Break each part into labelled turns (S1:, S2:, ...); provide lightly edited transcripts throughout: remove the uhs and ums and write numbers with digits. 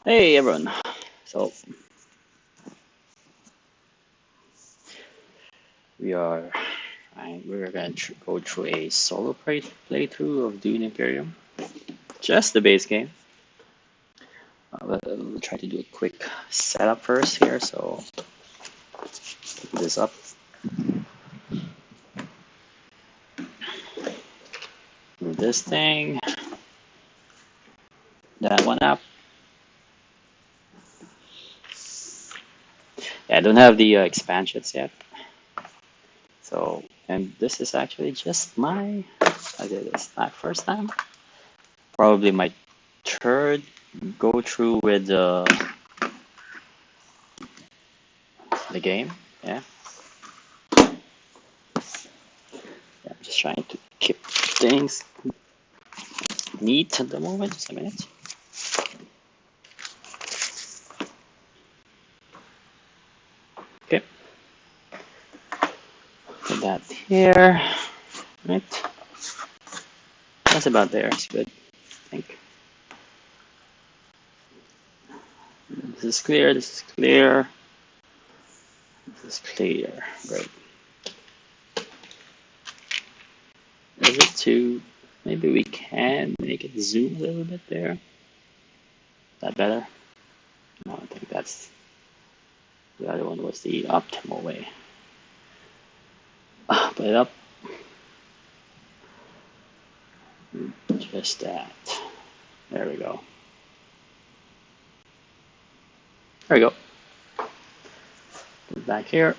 S1: Hey everyone. So we are we're gonna go through a solo playthrough of Dune Imperium. Just the base game. We'll try to do a quick setup first here. So pick this up. Move this thing. That one up. Yeah, I don't have the expansions yet. So and this is actually just I did this not first time. Probably my third go through with the game. Yeah. Yeah, I'm just trying to keep things neat at the moment. Just a minute. Okay, put that here. Right, that's about there. It's good. I think this is clear. This is clear. This is clear. Great. Is it too? Maybe we can make it zoom a little bit there. Is that better? No, I think that's the other one was the optimal way. Put it up. Just that. There we go. There we go. Put it back here.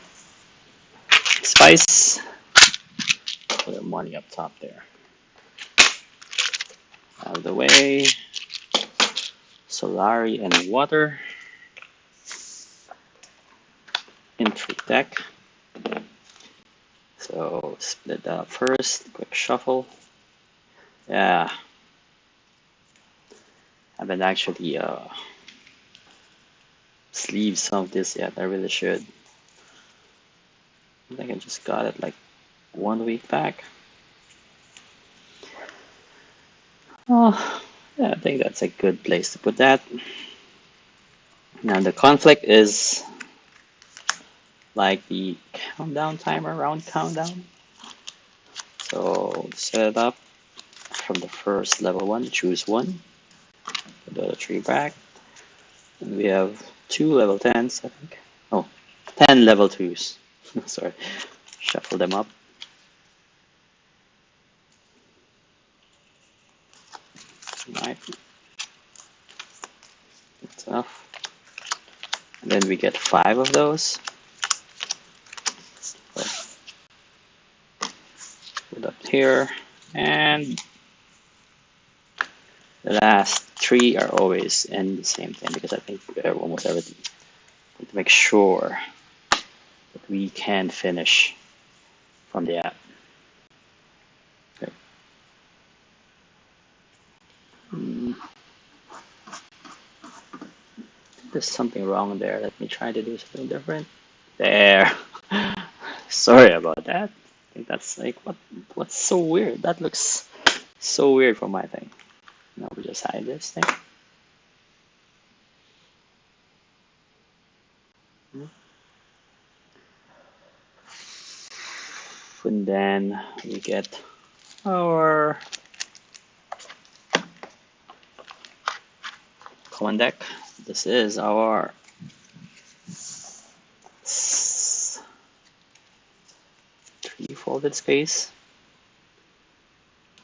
S1: Spice. Put the money up top there. Out of the way. Solari and water. Entry deck. So split that up first. Quick shuffle. Yeah. I haven't actually sleeved some of this yet. I really should. I think I just got it like 1 week back. Oh, yeah, I think that's a good place to put that. Now the conflict is like the countdown timer, round countdown. So set it up from the first level one, choose one, put the other three back. And we have two level 10s, I think. Oh, 10 level 2s. Sorry, shuffle them up. Right, that's enough. And then we get 5 of those. Put up here, and the last 3 are always in the same thing because I think almost everything to make sure that we can finish from the app. Okay. There's something wrong there. Let me try to do something different. There. Sorry about that. I think that's like what's so weird. That looks so weird for my thing. Now we just hide this thing. And then we get our common deck. This is our three-folded space.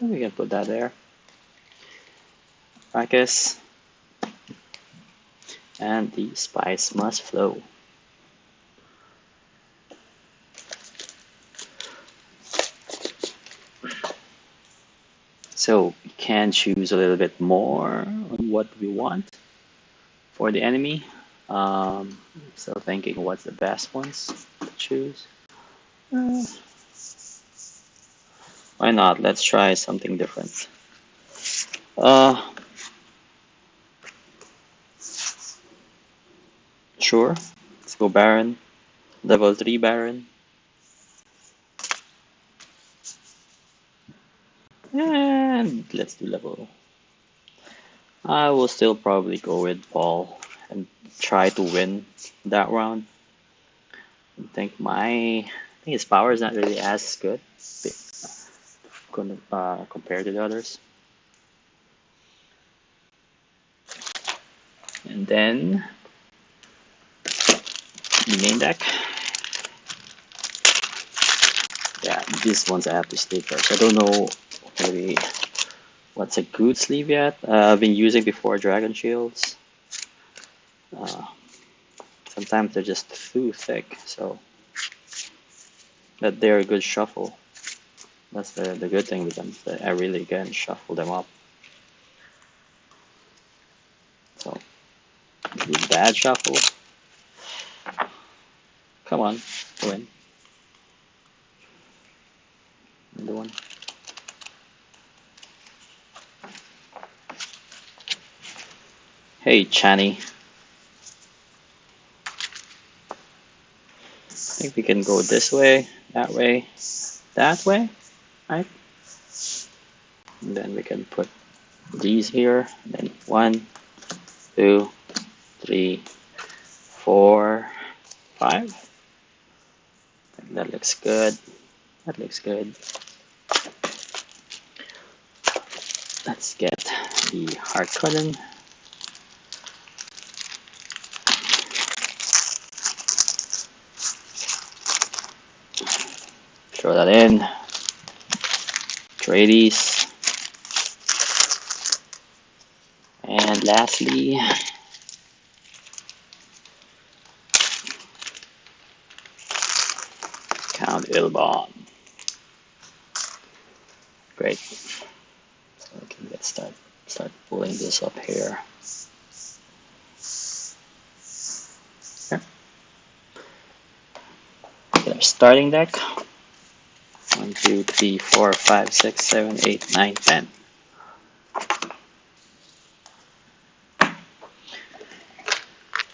S1: And we can put that there. Practice. And the spice must flow. So we can choose a little bit more on what we want for the enemy. Still thinking what's the best ones to choose. Why not? Let's try something different. Sure. Let's go Baron. Level 3 Baron. And let's do level. I will still probably go with Paul and try to win that round. I think his power is not really as good compared to the others. And then the main deck. Yeah, these ones I have to sleeve first. I don't know maybe what's a good sleeve yet. I've been using before Dragon Shields. Uh, Sometimes they're just too thick, so but they're a good shuffle. That's the good thing with them. That I really can shuffle them up. So the bad shuffle. Come on, win. Another one. Hey, Chani. I think we can go this way, that way, right? And then we can put these here. And then 1, 2, 3, 4, 5. That looks good. That looks good. Let's get the hard cotton. Throw that in. Trades. And lastly, Count Ilbon. Great. So we can start pulling this up here. Here. Get our starting deck. 1, 2, 3, 4, 5, 6, 7, 8, 9, 10.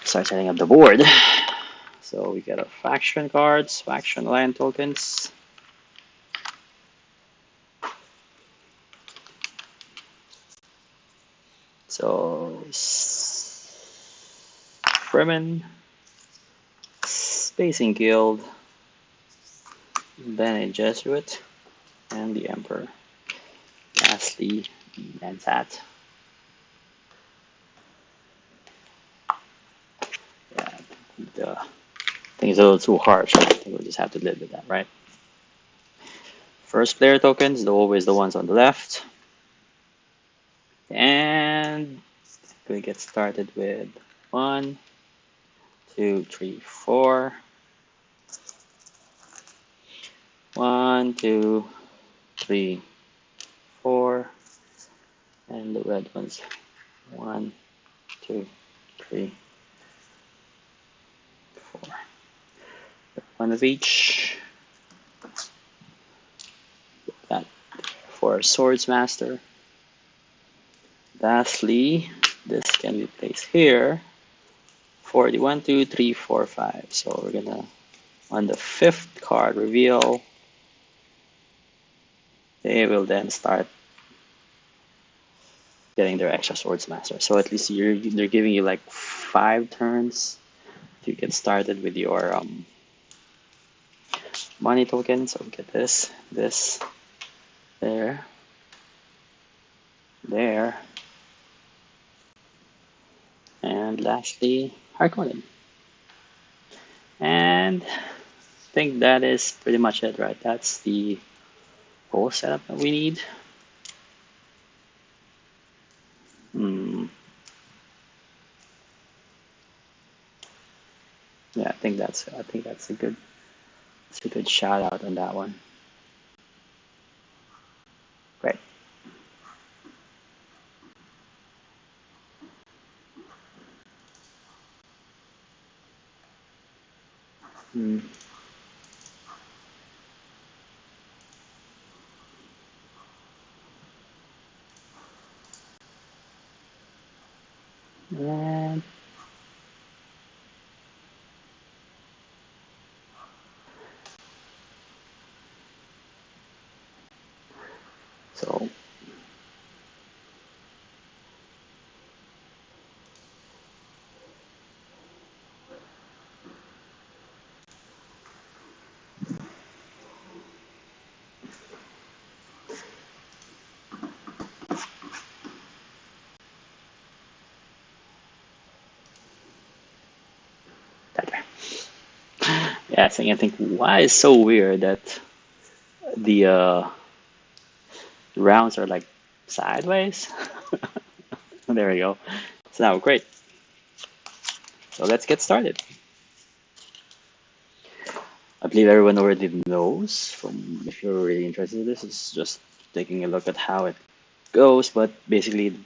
S1: Start setting up the board. So we got our faction cards, faction land tokens. So Fremen, Spacing Guild, Bene Gesserit, and the Emperor. Lastly, Nansat. Yeah, the thing is a little too harsh. I think we'll just have to live with that, right? First player tokens, always the ones on the left. And we get started with 1, 2, 3, 4. 1, 2, 3, 4. And the red ones. 1, 2, 3, 4. One of each. That for Swords Master. Lastly, this can be placed here for the 1, 2, 3, 4, 5. So we're gonna on the 5th card reveal. They will then start getting their extra Swords Master. So at least they're giving you like 5 turns to get started with your money token. So get this, there, there, and lastly, Harkonnen. And I think that is pretty much it, right? That's the whole setup that we need. Hmm. Yeah, I think that's a good shout out on that one. Great. Hmm. And so Yeah, I think why is so weird that the rounds are like sideways. There we go. So now great. So let's get started. I believe everyone already knows from if you're really interested in this, it's just taking a look at how it goes, but basically the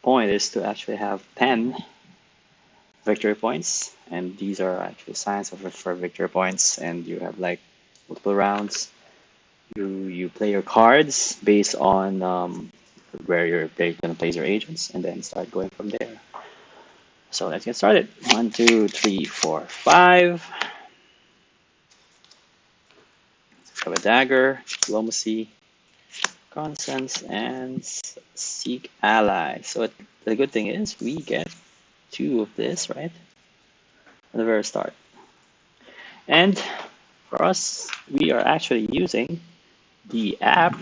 S1: point is to actually have 10 victory points, and these are actually signs for victory points, and you have like multiple rounds. You play your cards based on where you're gonna place your agents, and then start going from there. So let's get started. One, two, three, four, five. Have a dagger, diplomacy, conscience, and seek ally. So the good thing is we get two of this, right? At the very start. And for us, we are actually using the app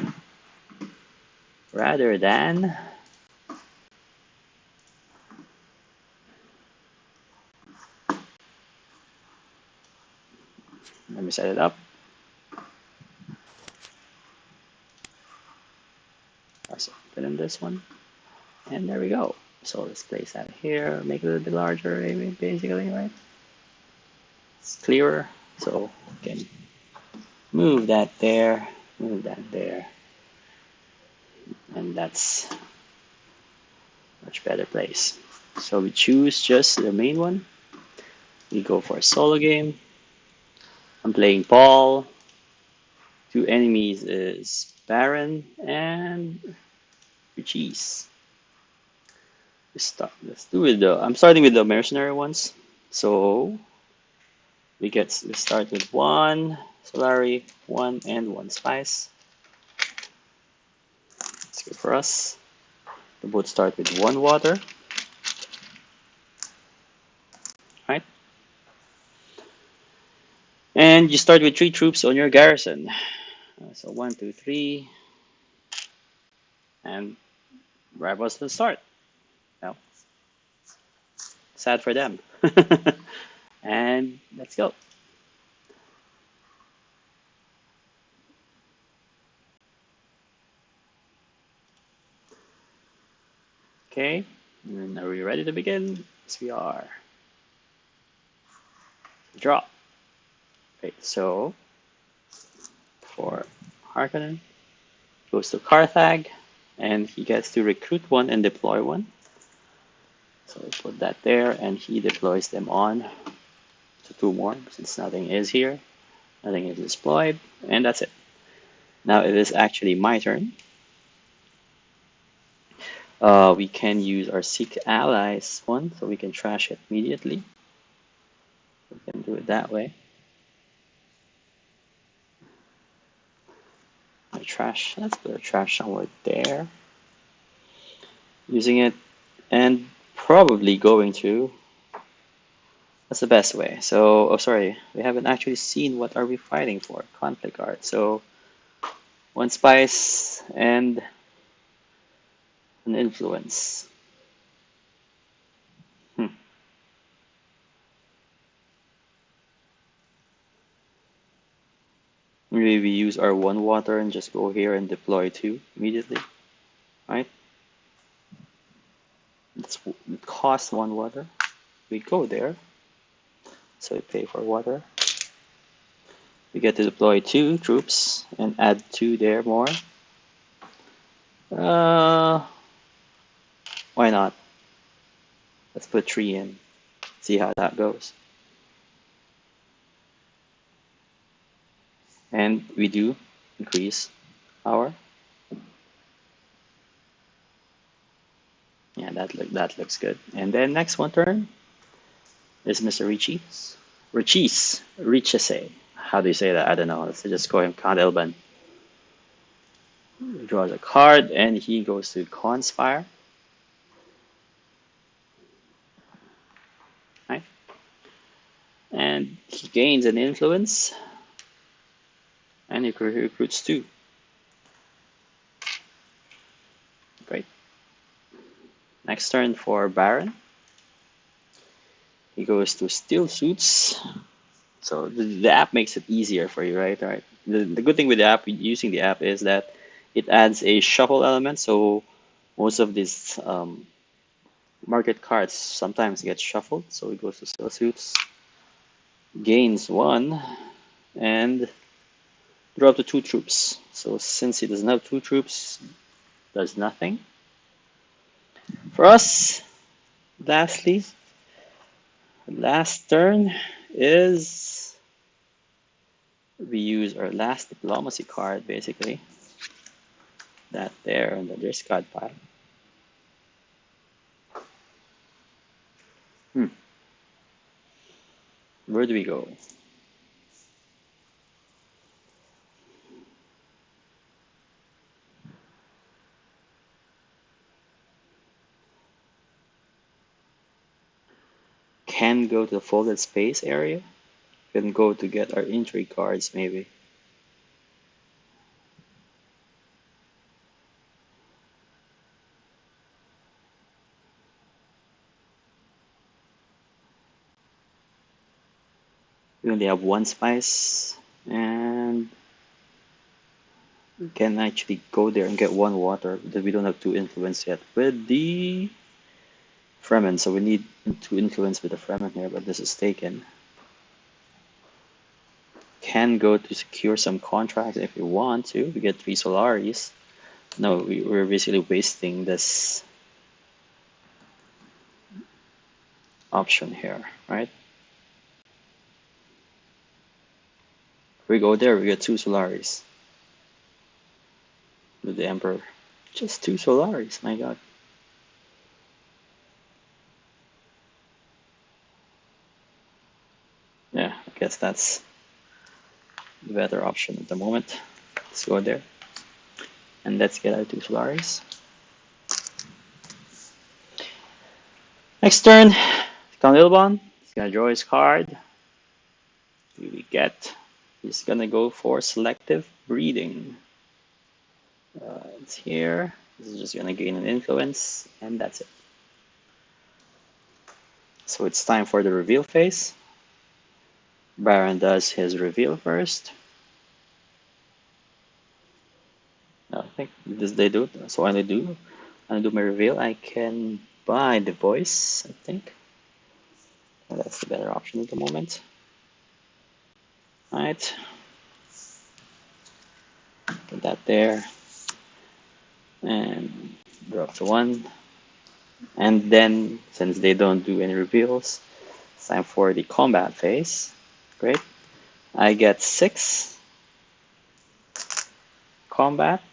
S1: rather than, let me set it up. So put in this one, and there we go. So let's place that here, make it a little bit larger, basically, right? It's clearer, so we can move that there, move that there, and that's much better place. So we choose just the main one. We go for a solo game. I'm playing Paul. Two enemies is Baron and Cheese. Let's do it though. I'm starting with the mercenary ones. So we start with one Solari, one and one Spice. That's good for us. We both start with one water. Right? And you start with three troops on your garrison. So one, two, three, and rivals to start. Now, sad for them. And let's go. Okay, and are we ready to begin? Yes, we are. Draw. Okay, so for Harkonnen, goes to Carthag, and he gets to recruit one and deploy one. So we put that there, and he deploys them on to two more, since nothing is here. Nothing is deployed, and that's it. Now it is actually my turn. We can use our Seek Allies one, so we can trash it immediately. We can do it that way. Let's put a trash somewhere there. Using it, and probably going to, that's the best way. So, oh sorry, we haven't actually seen what are we fighting for. Conflict art. So, one spice and an influence. Hmm. Maybe we use our one water and just go here and deploy two immediately, right? It costs one water. We go there, so we pay for water. We get to deploy two troops and add two there more. Uh, why not? Let's put three in. See how that goes. And we do increase our. Yeah, that looks good. And then next one turn is Mr. Richese. How do you say that? I don't know. Let's just call him Count Elban. He draws a card and he goes to Conspire. Right? And he gains an influence. And he recruits two. Great. Next turn for Baron. He goes to Steel Suits. So the app makes it easier for you, right? Right. The good thing with the app, using the app, is that it adds a shuffle element. So most of these market cards sometimes get shuffled. So it goes to sell suits, gains one, and drop to two troops. So since he doesn't have two troops, does nothing. For us, lastly, last turn is we use our last diplomacy card, basically. That there on the discard pile. Hmm. Where do we go? Can go to the folded space area. Can go to get our intrigue cards, maybe. We only have one spice, and we can actually go there and get one water, because we don't have two influence yet with the Fremen. So we need two influence with the Fremen here, but this is taken. Can go to secure some contracts if we want to. We get three Solaris. No, we're basically wasting this option here, right? We go there, we get two Solaris with the Emperor. Just two Solaris, my god. Yeah, I guess that's the better option at the moment. Let's go there. And let's get our two Solaris. Next turn, Count Ilbon. He's gonna draw his card. What do we get? He's gonna go for selective breeding. It's here. This is just gonna gain an influence, and that's it. So it's time for the reveal phase. Baron does his reveal first. No, I think this they do. So when I do my reveal, I can buy the voice, I think. Well, that's the better option at the moment. Alright. Put that there. And drop the one. And then, since they don't do any reveals, it's time for the combat phase. Great. I get 6 combat.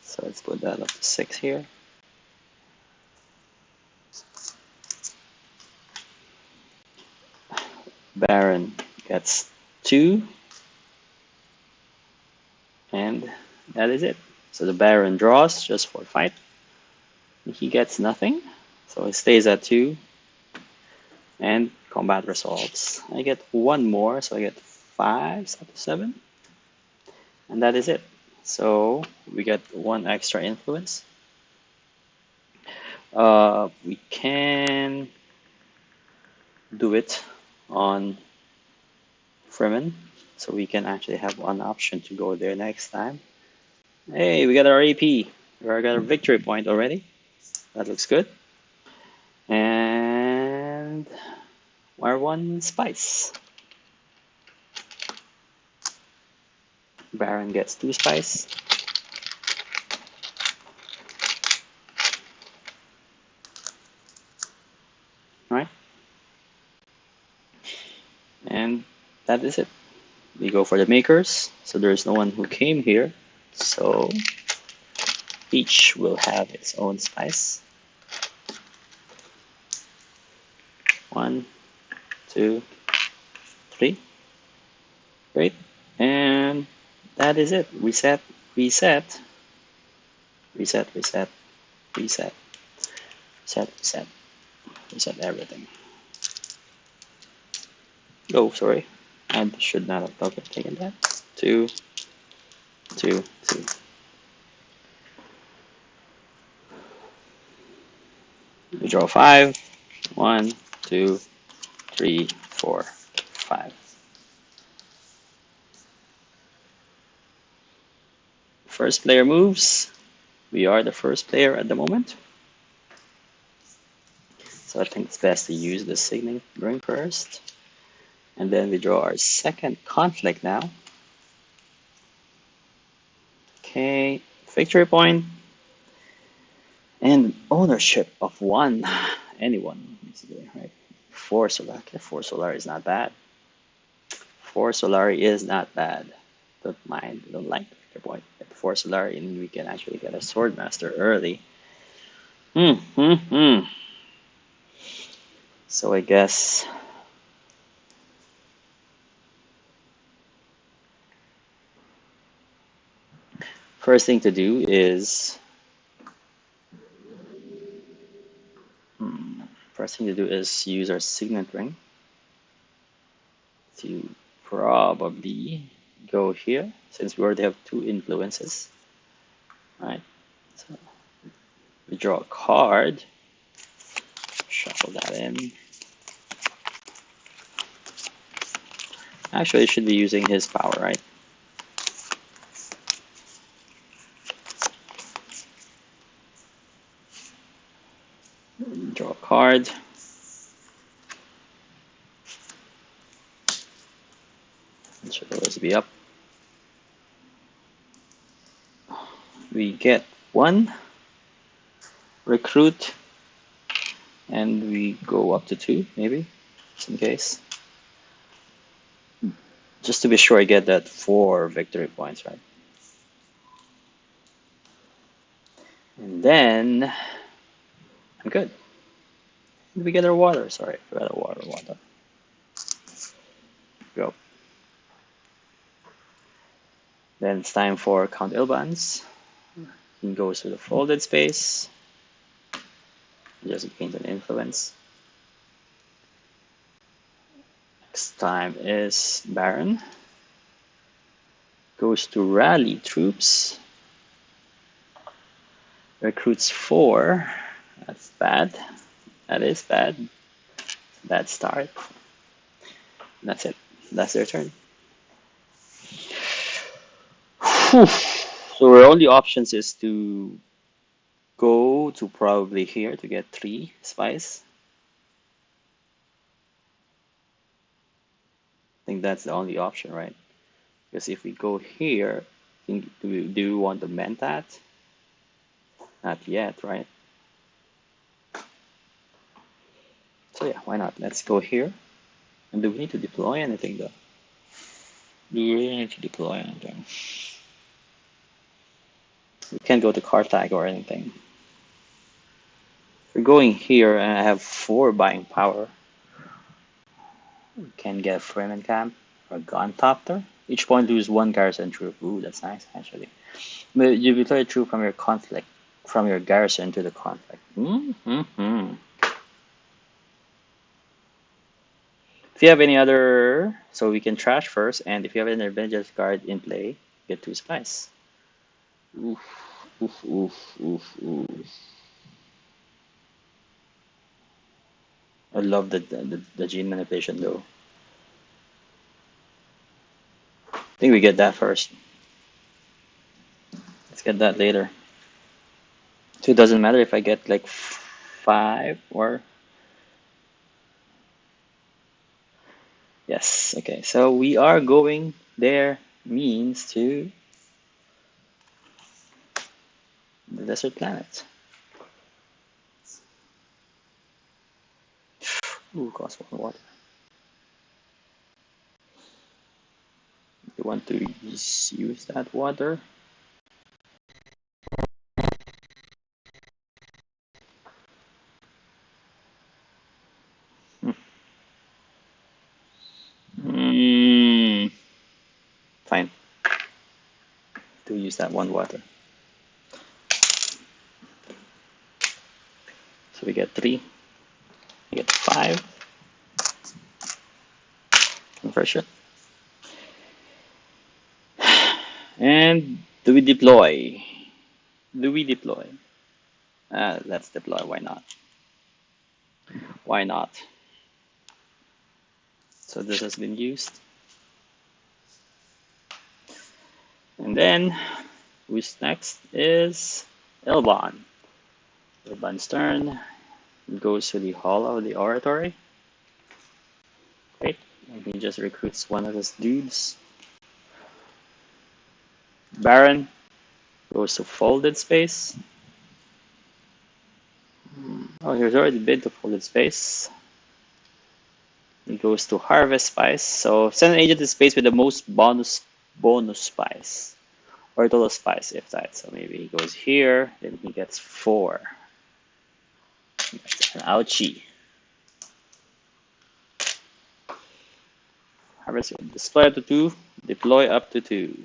S1: So let's put that up to 6 here. Baron gets 2. And that is it. So the Baron draws just for fight. He gets nothing. So it stays at 2. And combat resolves. I get 1 more, so I get 5 out of 7. And that is it. So we get 1 extra influence. We can do it on Fremen, so we can actually have one option to go there next time. Hey, we got our AP. We got our victory point already. That looks good. And our 1 spice. Baron gets 2 spice. Right? And that is it. We go for the makers. So there's no one who came here. So each will have its own spice. 1, 2, 3. Great. And that is it. Reset, reset, reset, reset, reset, reset, reset, reset everything. Oh, sorry. I should not have taken that. 2, 2, 2. We draw 5. 1, 2, 3, 4, 5. First player moves. We are the first player at the moment. So I think it's best to use the signet ring first. And then we draw our second conflict now. Okay, victory point. And ownership of one. Anyone, basically, right? 4 Solar. Okay, 4 Solar is not bad. 4 Solari is not bad. Don't mind, don't like the victory point. At 4 Solari, and we can actually get a Swordmaster early. Hmm. So I guess first thing to do is use our signet ring to probably go here since we already have 2 influences. Right. So we draw a card, shuffle that in. Actually, it should be using his power, right? Draw a card. It should always be up. We get 1 recruit, and we go up to 2, maybe, just in case. Just to be sure I get that 4 victory points, right? And then I'm good. We get our water. Sorry, I forgot our water. Go. Then it's time for Count Ilban's. He goes to the folded space. Just gains an influence. Next time is Baron. Goes to rally troops. Recruits 4. That's bad. That is bad. Bad start. That's it. That's their turn. Whew. So our only options is to go to probably here to get 3 spice. I think that's the only option, right? Because if we go here, do we want the Mentat? Not yet, right? So yeah, why not? Let's go here. And do we need to deploy anything though? Do we really need to deploy anything? We can't go to Carthage or anything. We're going here and I have 4 buying power. We can get a Fremen camp or a Gun-Topter. Each point lose 1 garrison troop. Ooh, that's nice actually. But you deploy a troop from your conflict, from your garrison to the conflict. If you have any other, so we can trash first, and if you have an Avengers card in play, get 2 spice. Oof, oof, oof, oof, oof. I love the gene manipulation though. I think we get that first. Let's get that later. So it doesn't matter if I get like 5 or... Yes, okay. So we are going there, means to the desert planet. Ooh, cost 1 water. You want to use that water? Fine. To use that 1 water. So we get 3. We get 5. Conversion. And do we deploy? Do we deploy? Let's deploy. Why not? Why not? So this has been used. And then Who's next is Ilban. Ilban's turn. He goes to the hall of the oratory. Great. And he just recruits one of his dudes. Baron goes to folded space. Oh, he's already been to folded space. He goes to harvest spice. So send an agent to space with the most bonus spice. Or total spice if that. So maybe he goes here, then he gets 4. Ouchie. Harvest display up to 2, deploy up to 2.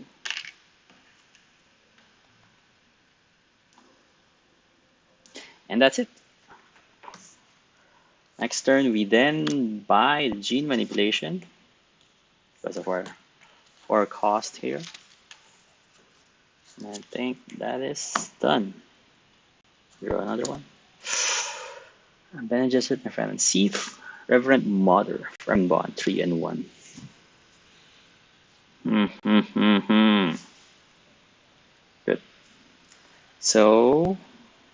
S1: And that's it. Next turn, we then buy the gene manipulation because of our 4 cost here. And I think that is done. Draw another one. Bene Gesserit, my friend, and Seath, Reverend Mother, Friend Bond, 3 and 1. Good. So,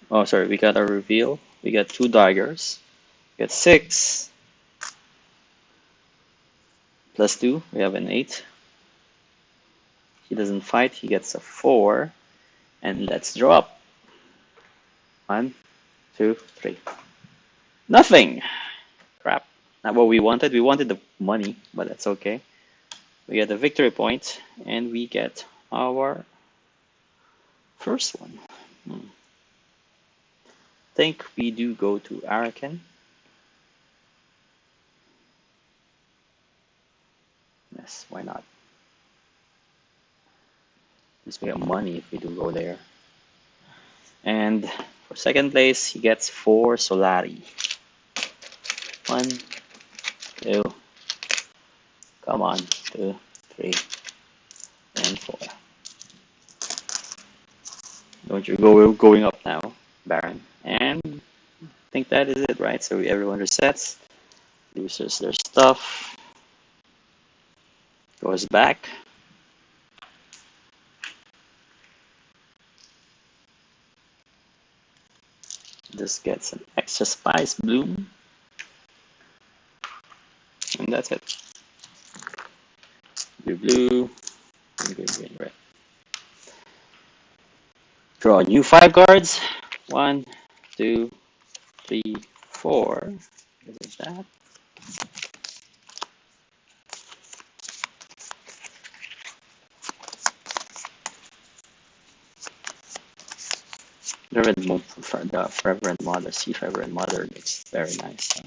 S1: oh, sorry, we got our reveal. We got 2 daggers. We got 6 plus 2. We have an 8. He doesn't fight. He gets a 4. And let's draw up. 1, 2, 3. Nothing. Crap. Not what we wanted. We wanted the money, but that's okay. We get a victory point, and we get our first one. I think we do go to Arakan. Yes, why not? At least we have money if we do go there. And for second place, he gets 4 Solari. 1, 2, come on, 2, 3, and 4. Don't you go going up now, Baron. And I think that is it, right? So everyone resets, loses their stuff, goes back. Just get some extra spice bloom. And that's it. Blue, green, red. Draw new 5 cards. 1, 2, 3, 4. What is that? The Reverend Mother, see Reverend Mother looks very nice.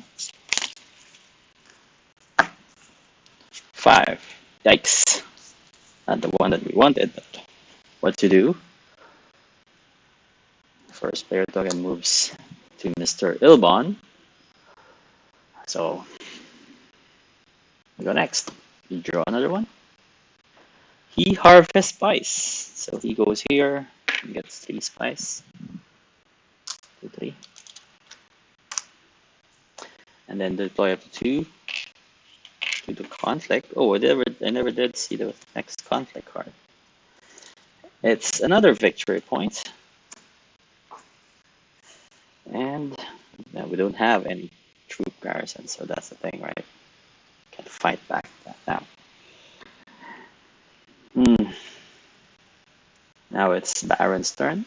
S1: 5. Yikes. Not the one that we wanted, but what to do? First player token moves to Mr. Ilbon. So we go next. We draw another one. He harvests spice. So he goes here and gets 3 spice. 2, 3. And then deploy up to 2 to the conflict. Oh, I never did see the next conflict card. It's another victory point. And now we don't have any troop garrison, so that's the thing, right? Can't fight back that now. Now it's Baron's turn.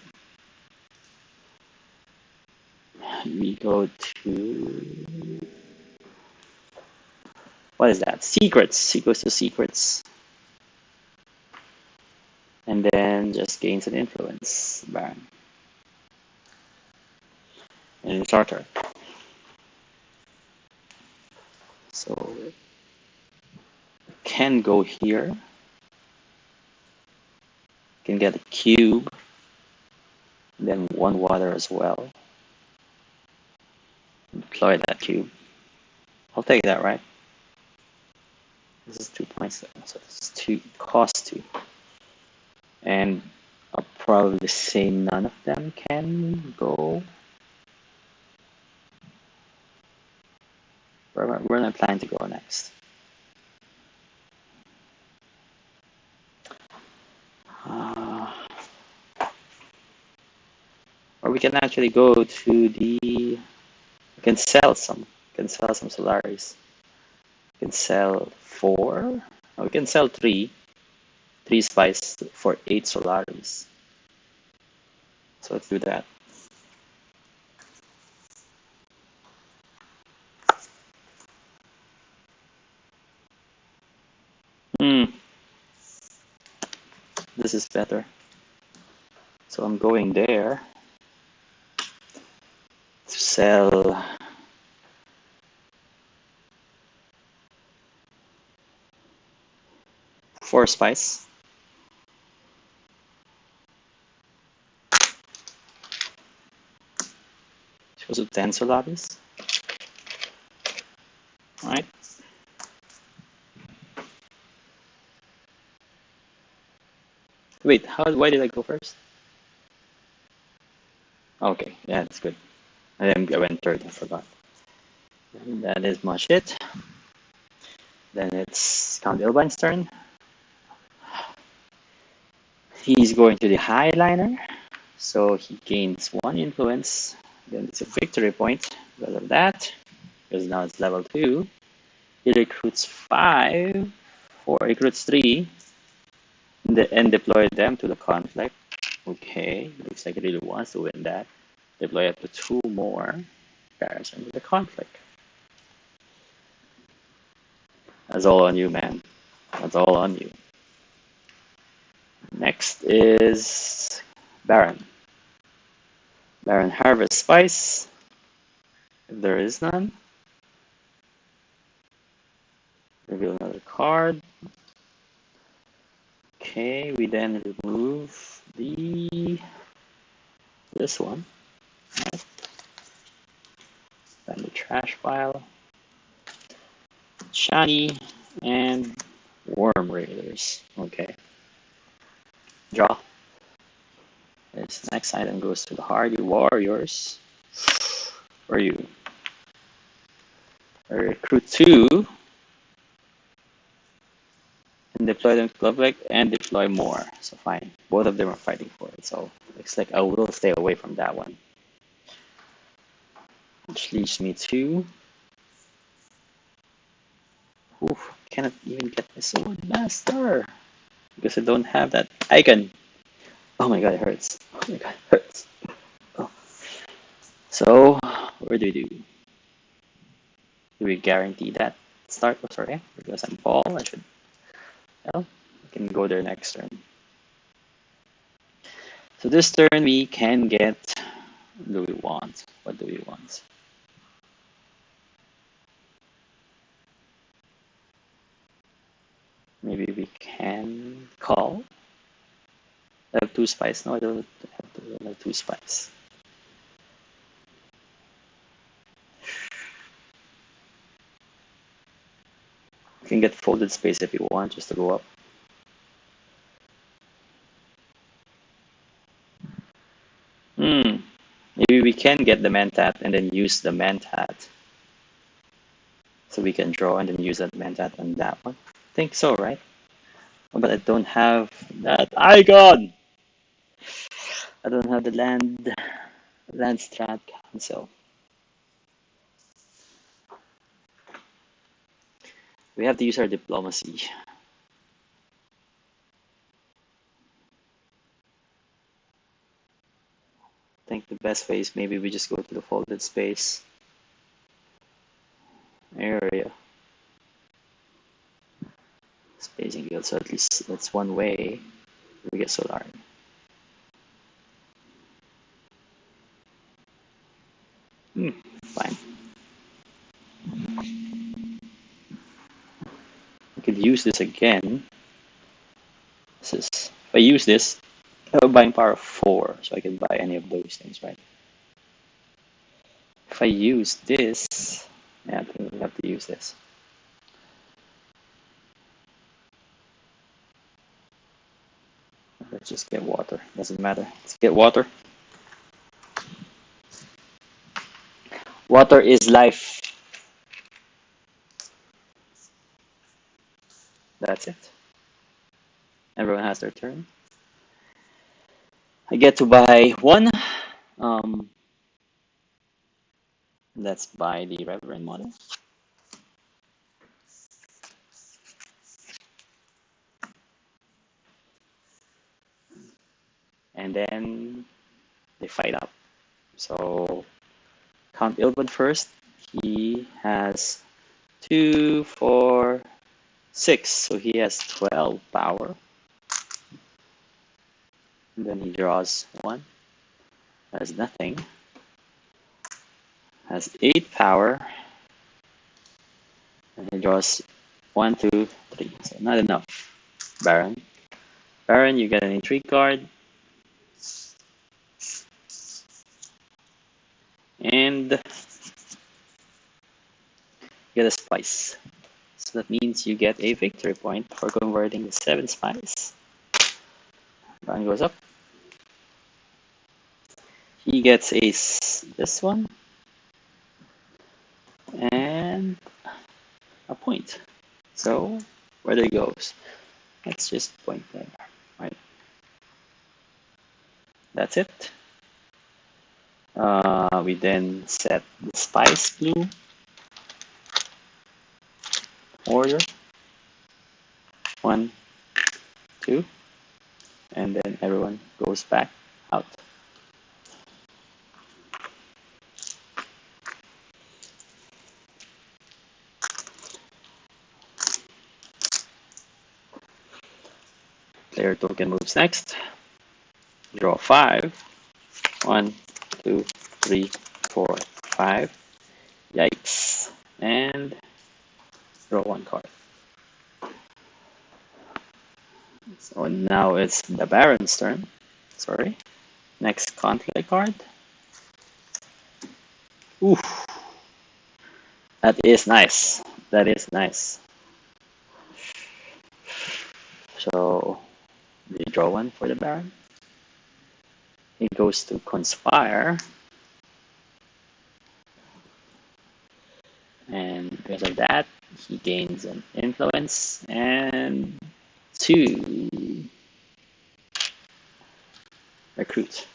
S1: We go to... What is that? Secrets. He goes to secrets. And then just gains an influence, Baron. And it's our turn. So can go here. Can get a cube. And then 1 water as well. Deploy that cube. I'll take that, right? This is 2 points though, so this is 2, cost 2. And I'll probably say none of them can go. Where am I planning to go next? we can actually go to the. We can sell some. We can sell some Solaris. We can sell 4. We can sell 3. 3 spice for 8 Solaris. So let's do that. Hmm. This is better. So I'm going there to sell 4 spice. Goes to 10 Solaris. Alright. Wait, why did I go first? Okay, yeah, that's good. I went third, I forgot. And that is much it. Then it's Count Ilbin's turn. He's going to the Highliner, so he gains 1 influence. Then it's a victory point because of that, because now it's level 2. He recruits 5, 4, recruits 3, and deploy them to the conflict. Okay, looks like he really wants to win that. Deploy up to 2 more garrison to the conflict. That's all on you, man. That's all on you. Next is Baron. Baron harvests spice. If there is none, reveal another card. Okay, we then remove this one. Right. Then the trash pile. Shiny and Worm Raiders. Okay. Draw. This next item goes to the Hardy Warriors. Where are you? I recruit 2 and deploy them to conflict and deploy more. So fine. Both of them are fighting for it. So looks like I will stay away from that one. Which leaves me to. Oof, cannot even get my sword master because I don't have that icon. Oh my god, it hurts. Oh my god, it hurts. Oh. So, what do we do? Do we guarantee that start? Oh, sorry, because I'm Paul, I should. Well, I can go there next turn. So this turn we can get. What do we want? What do we want? Maybe we can call. I have 2 spice. No, I don't have 2 spice. You can get folded space if you want, just to go up. Maybe we can get the Mentat and then use the Mentat. So we can draw and then use that Mentat on that one. I think so, right? But I don't have that icon! I don't have the land strat cancel. We have to use our diplomacy. I think the best way is maybe we just go to the folded space area. Spacing guild, so at least that's one way we get Solar. Fine. I could use this again. If I use this, I have a buying power of 4, so I can buy any of those things, right? If I use this, yeah, I think we have to use this. Let's just get water. Doesn't matter. Let's get water. Water is life. That's it. Everyone has their turn. I get to buy 1 Um, let's buy the Reverend model. And then they fight up. So Count Ilbud first. He has 2, 4, 6. So he has 12 power. And then he draws 1. Has nothing. Has 8 power. And he draws 1, 2, 3. So not enough. Baron. Baron, you get an intrigue card. And get a spice. So that means you get a victory point for converting the 7 spice. Baron goes up. He gets this one and a point. So where it goes, let's just point there. Right. That's it. We then set the spice blue order. 1, 2, and then everyone goes back out. Player token moves next. Draw 5. 1, 2, 3, 4, 5. Yikes. And draw 1 card. So now it's the Baron's turn. Sorry. Next conflict card. Ooh, that is nice. That is nice. So we draw 1 for the Baron. He goes to Conspire. And because of that, he gains an influence and 2 recruit.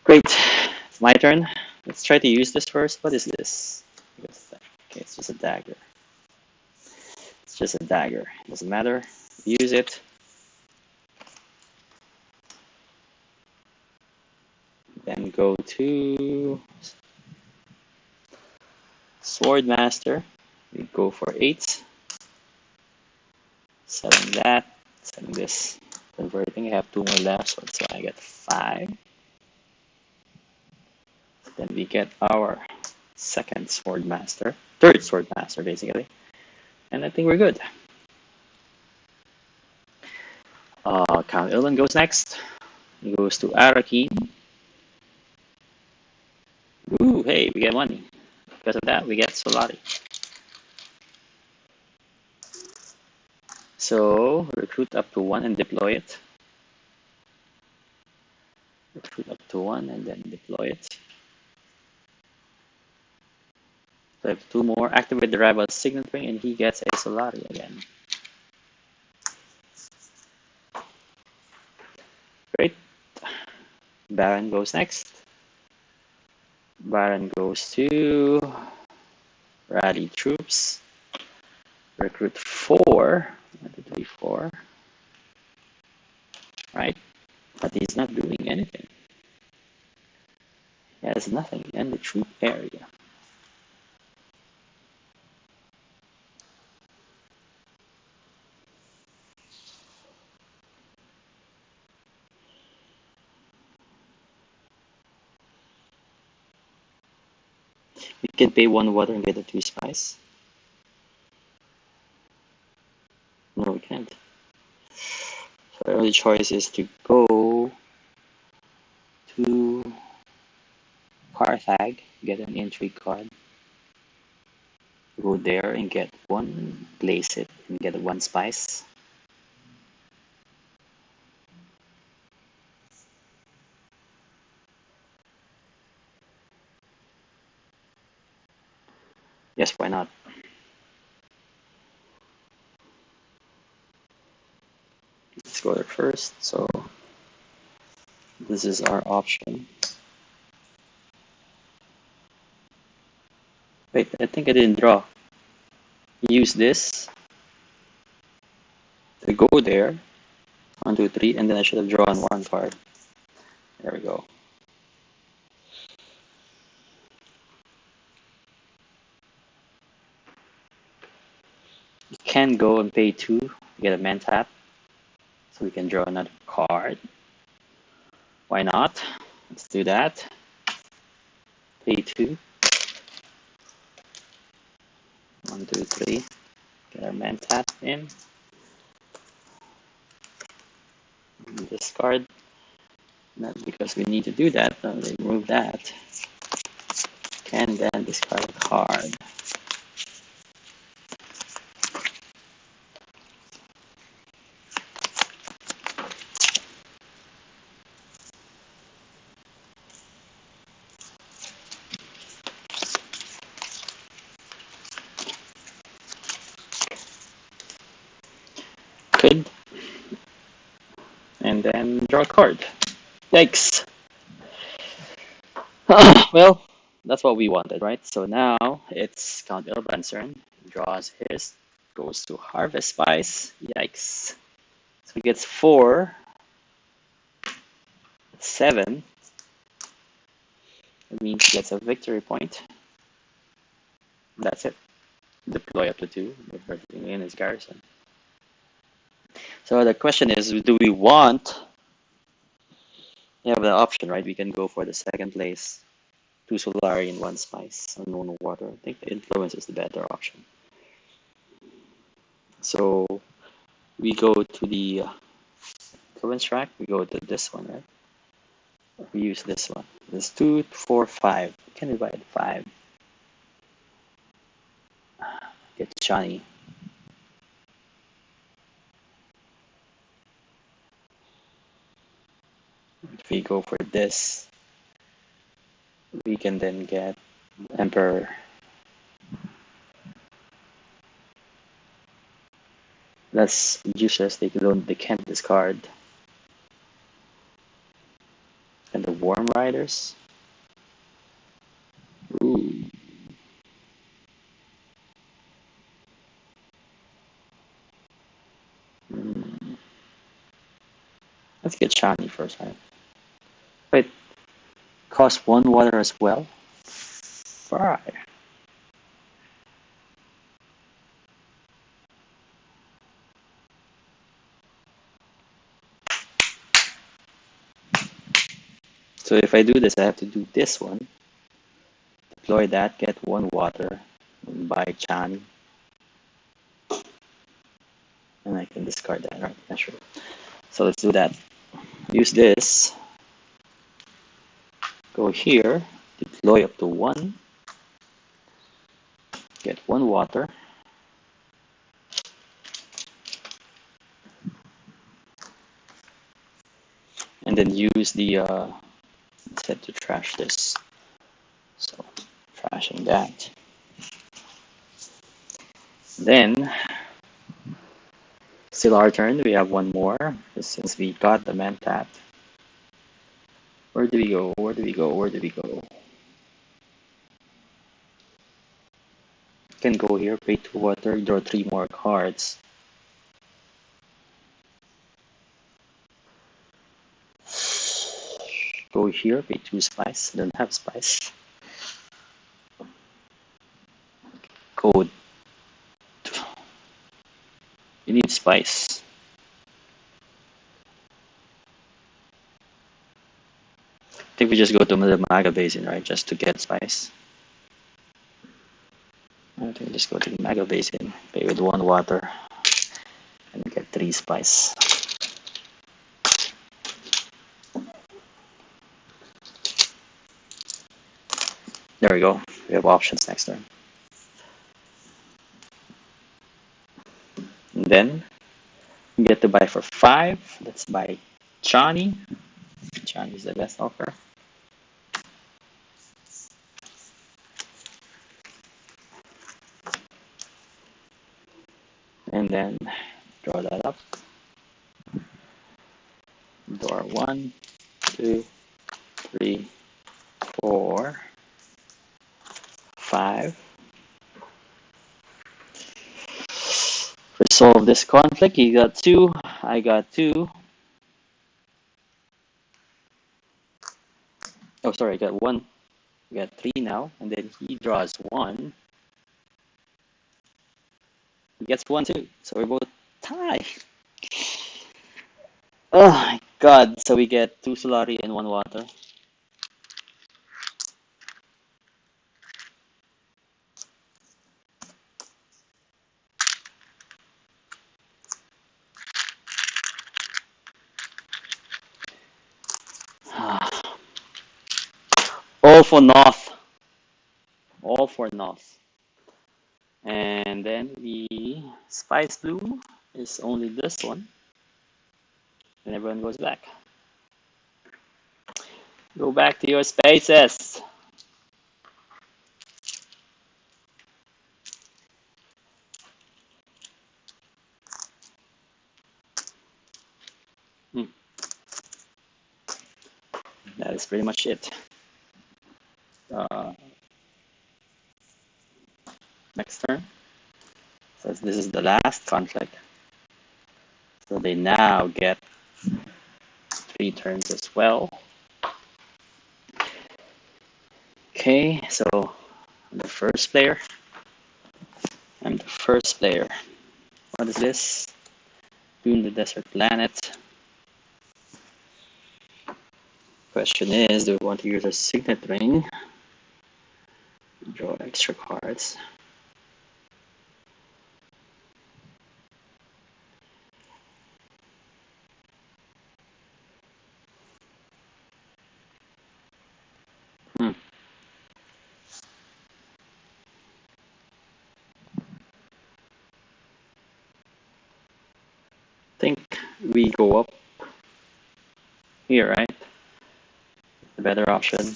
S1: Great. It's my turn. Let's try to use this first. What is this? Okay, it's just a dagger. It's just a dagger. Doesn't matter. Use it. Then go to Swordmaster. We go for 8. Selling that. Selling this. Converting. I have 2 more left, so I get 5. Then we get our second Swordmaster. Third Swordmaster, basically. And I think we're good. Count Ilman goes next. He goes to Arakeen. Ooh, hey, we get money. Because of that, we get Solari. So, recruit up to 1 and deploy it. Recruit up to 1 and then deploy it. So I have 2 more. Activate the rival's signet ring and he gets a Solari again. Great. Baron goes next. Baron goes to rally troops. Recruit 4. 1, 2, 3, 4. Right? But he's not doing anything. He has nothing in the troop area. We can pay 1 water and get a 2 spice. No, we can't. So our only choice is to go to Carthag, get an intrigue card, go there and get 1, place it, and get 1 spice. Yes, why not? Let's go there first. So This is our option. Wait, I think I didn't draw. Use this to go there. 1, 2, 3, and then I should have drawn one card. There we go. You can go and pay 2 to get a man tap. So we can draw another card. Why not? Let's do that. Pay 2. 1, 2, 3. Get our man tap in. Discard. Not because we need to do that, remove that. Can then discard a card. Good. And then draw a card. Yikes. Well, that's what we wanted, right? So now it's Count Urban's turn. He draws his, goes to Harvest Spice. Yikes. So he gets 4, 7. That means he gets a victory point. That's it. Deploy up to 2. Bring in his garrison. So the question is, do we want? We have the option, right? We can go for the second place. 2 Solari and 1 Spice, unknown water. I think the influence is the better option. So we go to the influence track. We go to this one, right? We use this one. This 2, 4, 5. We can divide 5. Get Johnny. If we go for this, we can then get Emperor. That's useless. They can't discard. And the Worm Riders. Ooh. Let's get Shani first, right? Wait, cost 1 water as well? Right. So if I do this, I have to do this one. Deploy that, get 1 water, and buy Chani. And I can discard that, right? Yeah, sure. So let's do that. Use this. Go here, deploy up to 1. Get 1 water. And then use the set to trash this. So trashing that. Then still our turn. We have 1 more since we got the man tapped. Where do we go? Where do we go? Where do we go? Can go here, pay 2 water, draw 3 more cards. Go here, pay 2 spice. Don't have spice. Go. You need spice. I think we just go to the Maga Basin, right? Just to get spice. I think we just go to the Maga Basin, pay with 1 water, and get 3 spice. There we go. We have options next turn. And then we get to buy for 5. Let's buy Johnny. Johnny is the best offer. And then draw that up. Draw 1, 2, 3, 4, 5. Resolve this conflict. He got 2. I got 2. Oh, sorry, I got 1. I got 3 now. And then he draws 1. He gets 1 too. So we're both tied. Oh my god. So we get 2 Solari and 1 water. All for North. All for North. And then the Spice Blue is only this one. And everyone goes back. Go back to your spaces. That is pretty much it. Next turn. So this is the last conflict. So they now get 3 turns as well. Okay, so I'm the first player. What is this? Dune the Desert Planet. Question is, do we want to use a signet ring? Draw extra cards. I think we go up here, right? The better option.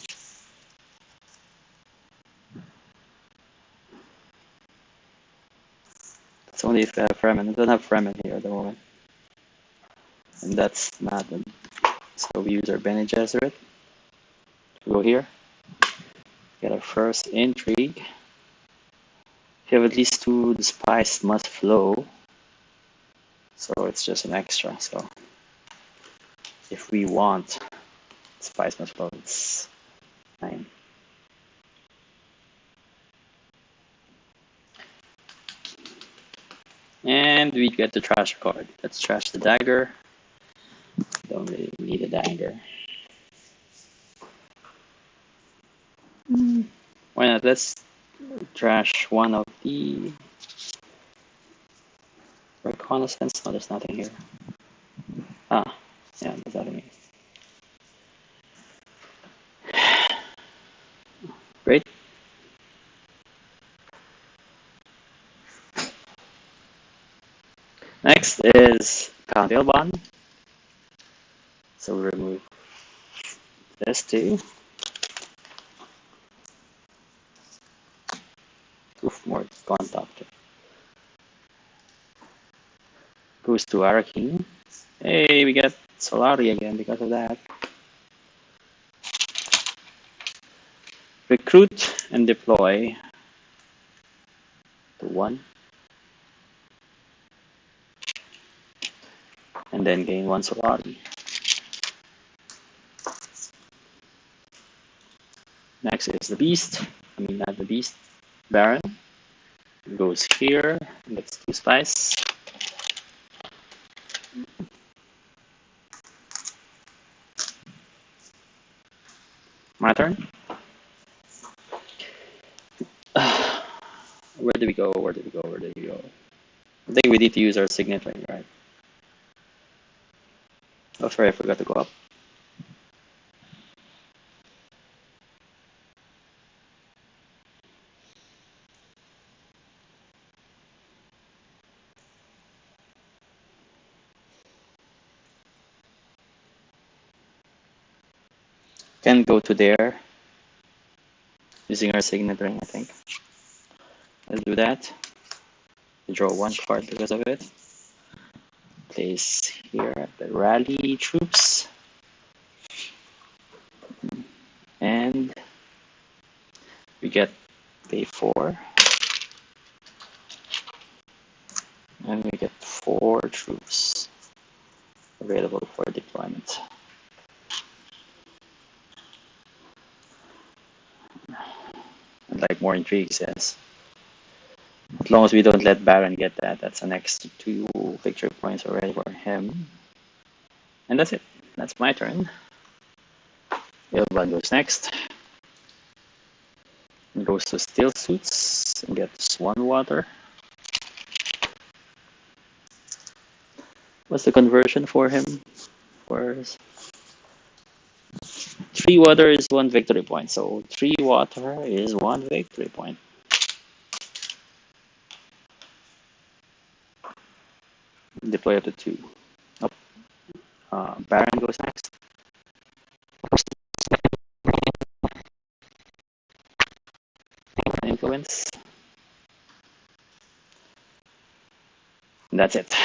S1: It's only if I have Fremen. I don't have Fremen here at the moment. And that's not them. So we use our Bene Gesserit. Go here. Get our first intrigue. If you have at least 2, the spice must flow. So it's just an extra. So if we want spice must flow, it's 9. And we get the trash card. Let's trash the dagger. Don't really need a dagger. Why not? Let's trash one of the reconnaissance. No, there's nothing here. Ah, yeah, there's nothing here. Great. Next is Count Ilban. So we remove this too. Oof, more gone doctor. Goes to Arakin. Hey, we get Solari again because of that. Recruit and deploy to 1. And then gain 1 Solari. Next is the Beast. I mean, not the Beast. Baron. Goes here. Gets 2 spice. My turn. Where do we go? Where do we go? Where do we go? I think we need to use our signet ring, right? Oh, sorry, I forgot to go up. Can go to there using our signet ring, I think. Let's do that. Draw 1 card because of it. Place here the rally troops. We get pay 4, and we get 4 troops available for deployment. I'd like more intrigues, yes. As long as we don't let Baron get that, that's an extra 2 victory points already for him. And that's it. That's my turn. Ilvan goes next. He goes to Steel Suits and gets 1 water. What's the conversion for him? For 3 water is 1 victory point, so 3 water is 1 victory point. Deploy up to 2. Baron goes next. Influence. And that's it.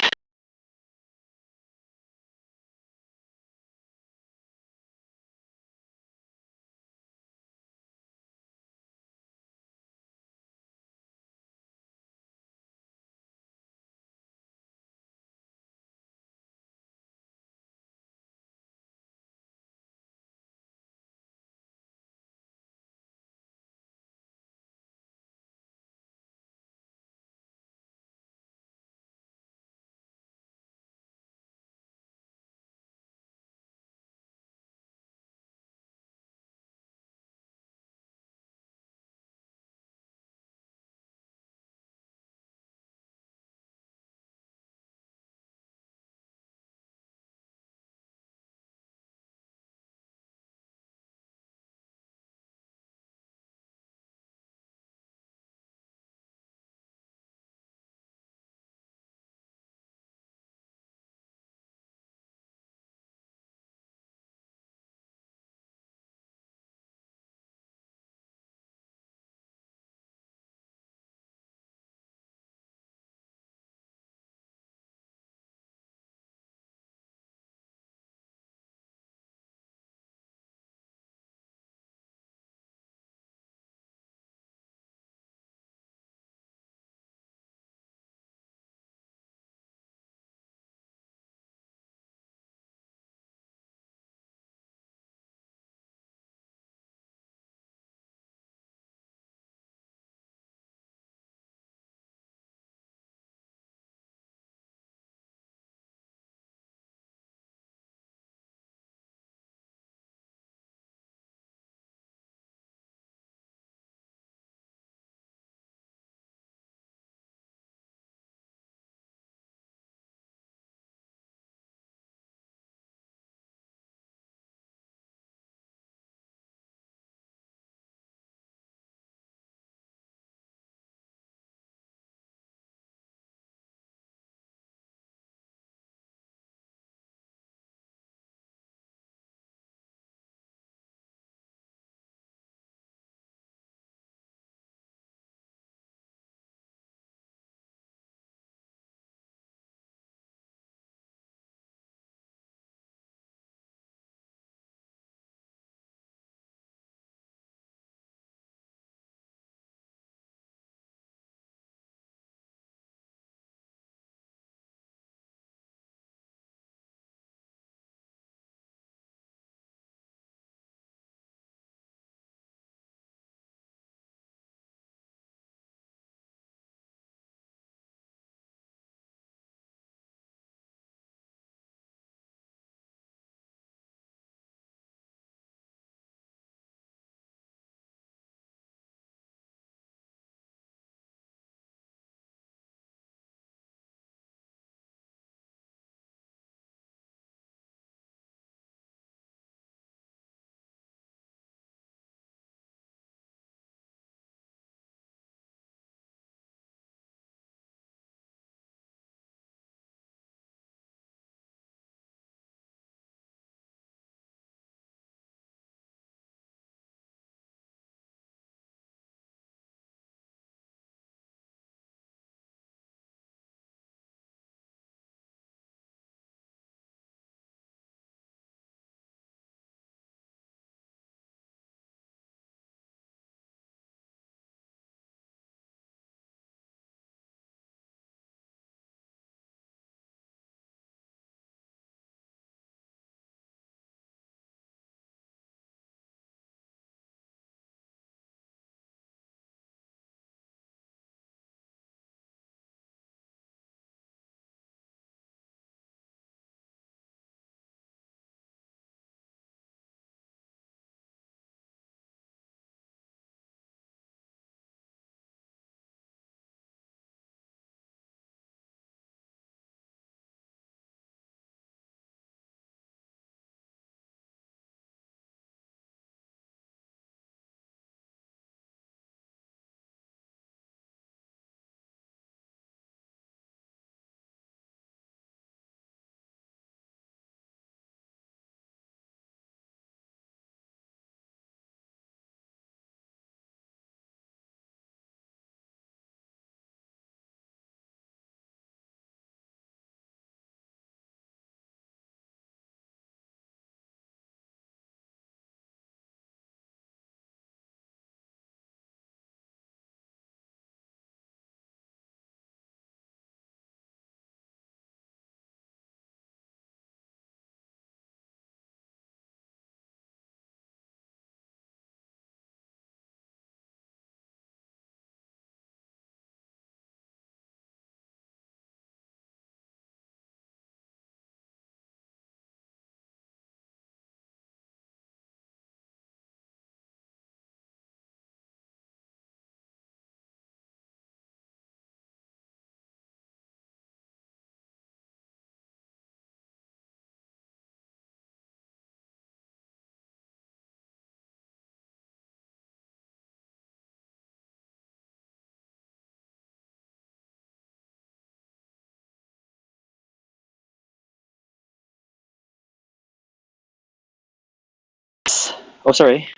S1: Oh, sorry.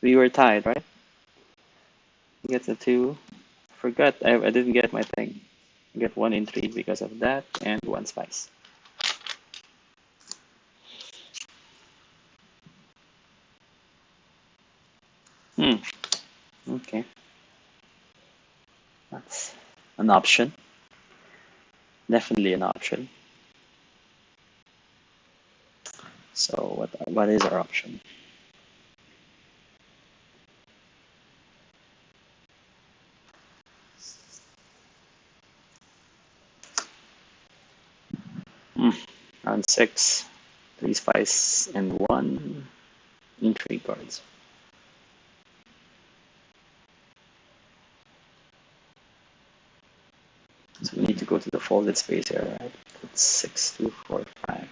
S1: We were tied, right? You get the two. Forgot, I didn't get my thing. Get one intrigue because of that, and one spice. Hmm. Okay. That's an option. Definitely an option. So what is our option? Hmm. Round six. Three spice and one intrigue cards. So we need to go to the folded space here, right? It's 6, 2, 4, 5.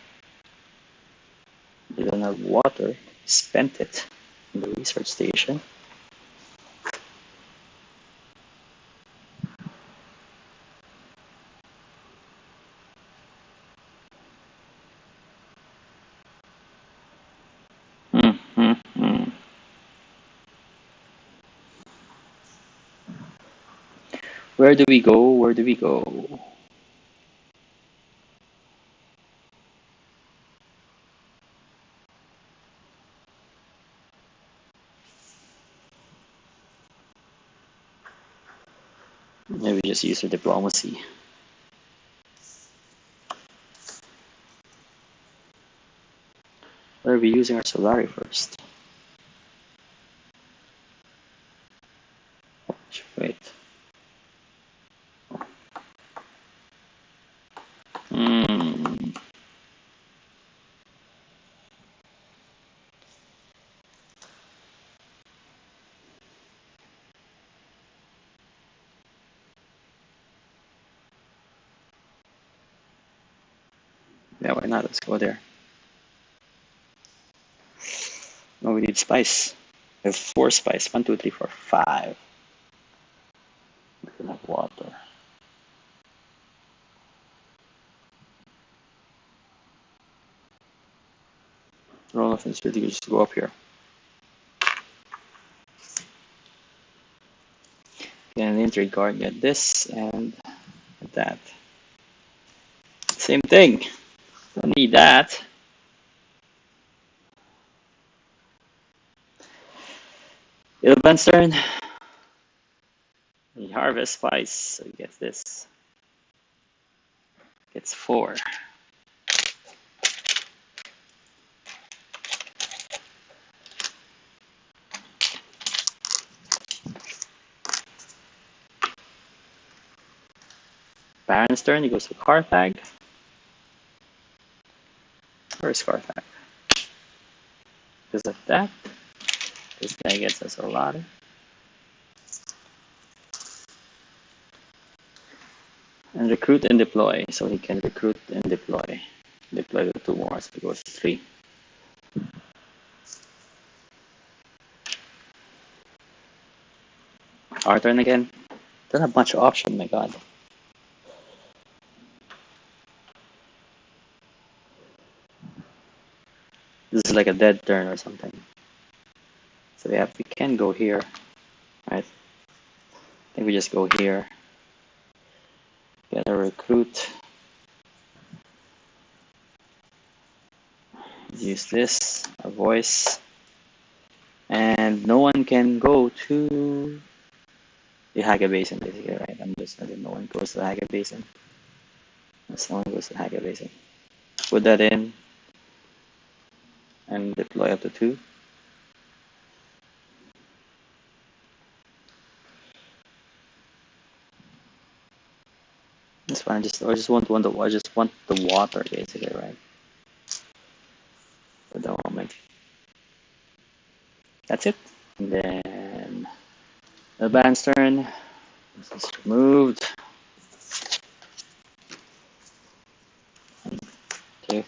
S1: We don't have water. Spent it in the research station. Hmm, hmm, hmm. Where do we go? Where do we go? Maybe just use our diplomacy. Where are we using our Solari first? Wait. Hmm. Yeah, why not? Let's go there. No, we need spice. We have 4 spice. 1, 2, 3, 4, 5. We don't have water. Roll off and you just go up here. Get an intrigue card, get this, and that. Same thing. Don't need that. Ilban's turn. He harvests spice, so he gets this. Gets 4. Baron's turn, he goes to Carthag. Where's Carthag? Because of that, this guy gets us a lot. And recruit and deploy, so he can recruit and deploy. Deploy the 2 more, so he goes to 3. Our turn again. Don't have much option, my god. This is like a dead turn or something. So we can go here, right? I think we just go here. Get a recruit. Use this, a voice. And no one can go to the Haga Basin, basically, right? I'm just letting no one goes to the Haga Basin. Unless no one goes to the Haga Basin. Put that in and deploy up to 2. That's fine. I just want the water, basically, right? For the moment. That's it. And then the band's turn. This is removed. Okay.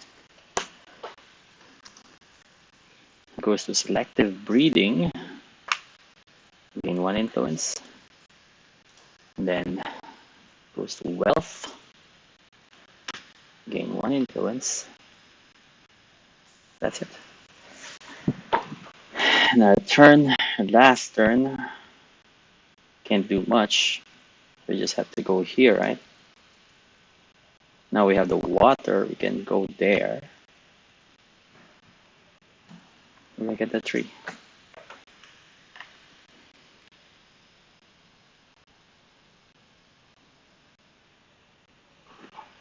S1: Goes to selective breeding. Gain 1 influence. And then goes to wealth. Gain 1 influence. That's it. And our turn, our last turn, can't do much. We just have to go here, right? Now we have the water, we can go there. Look at the tree.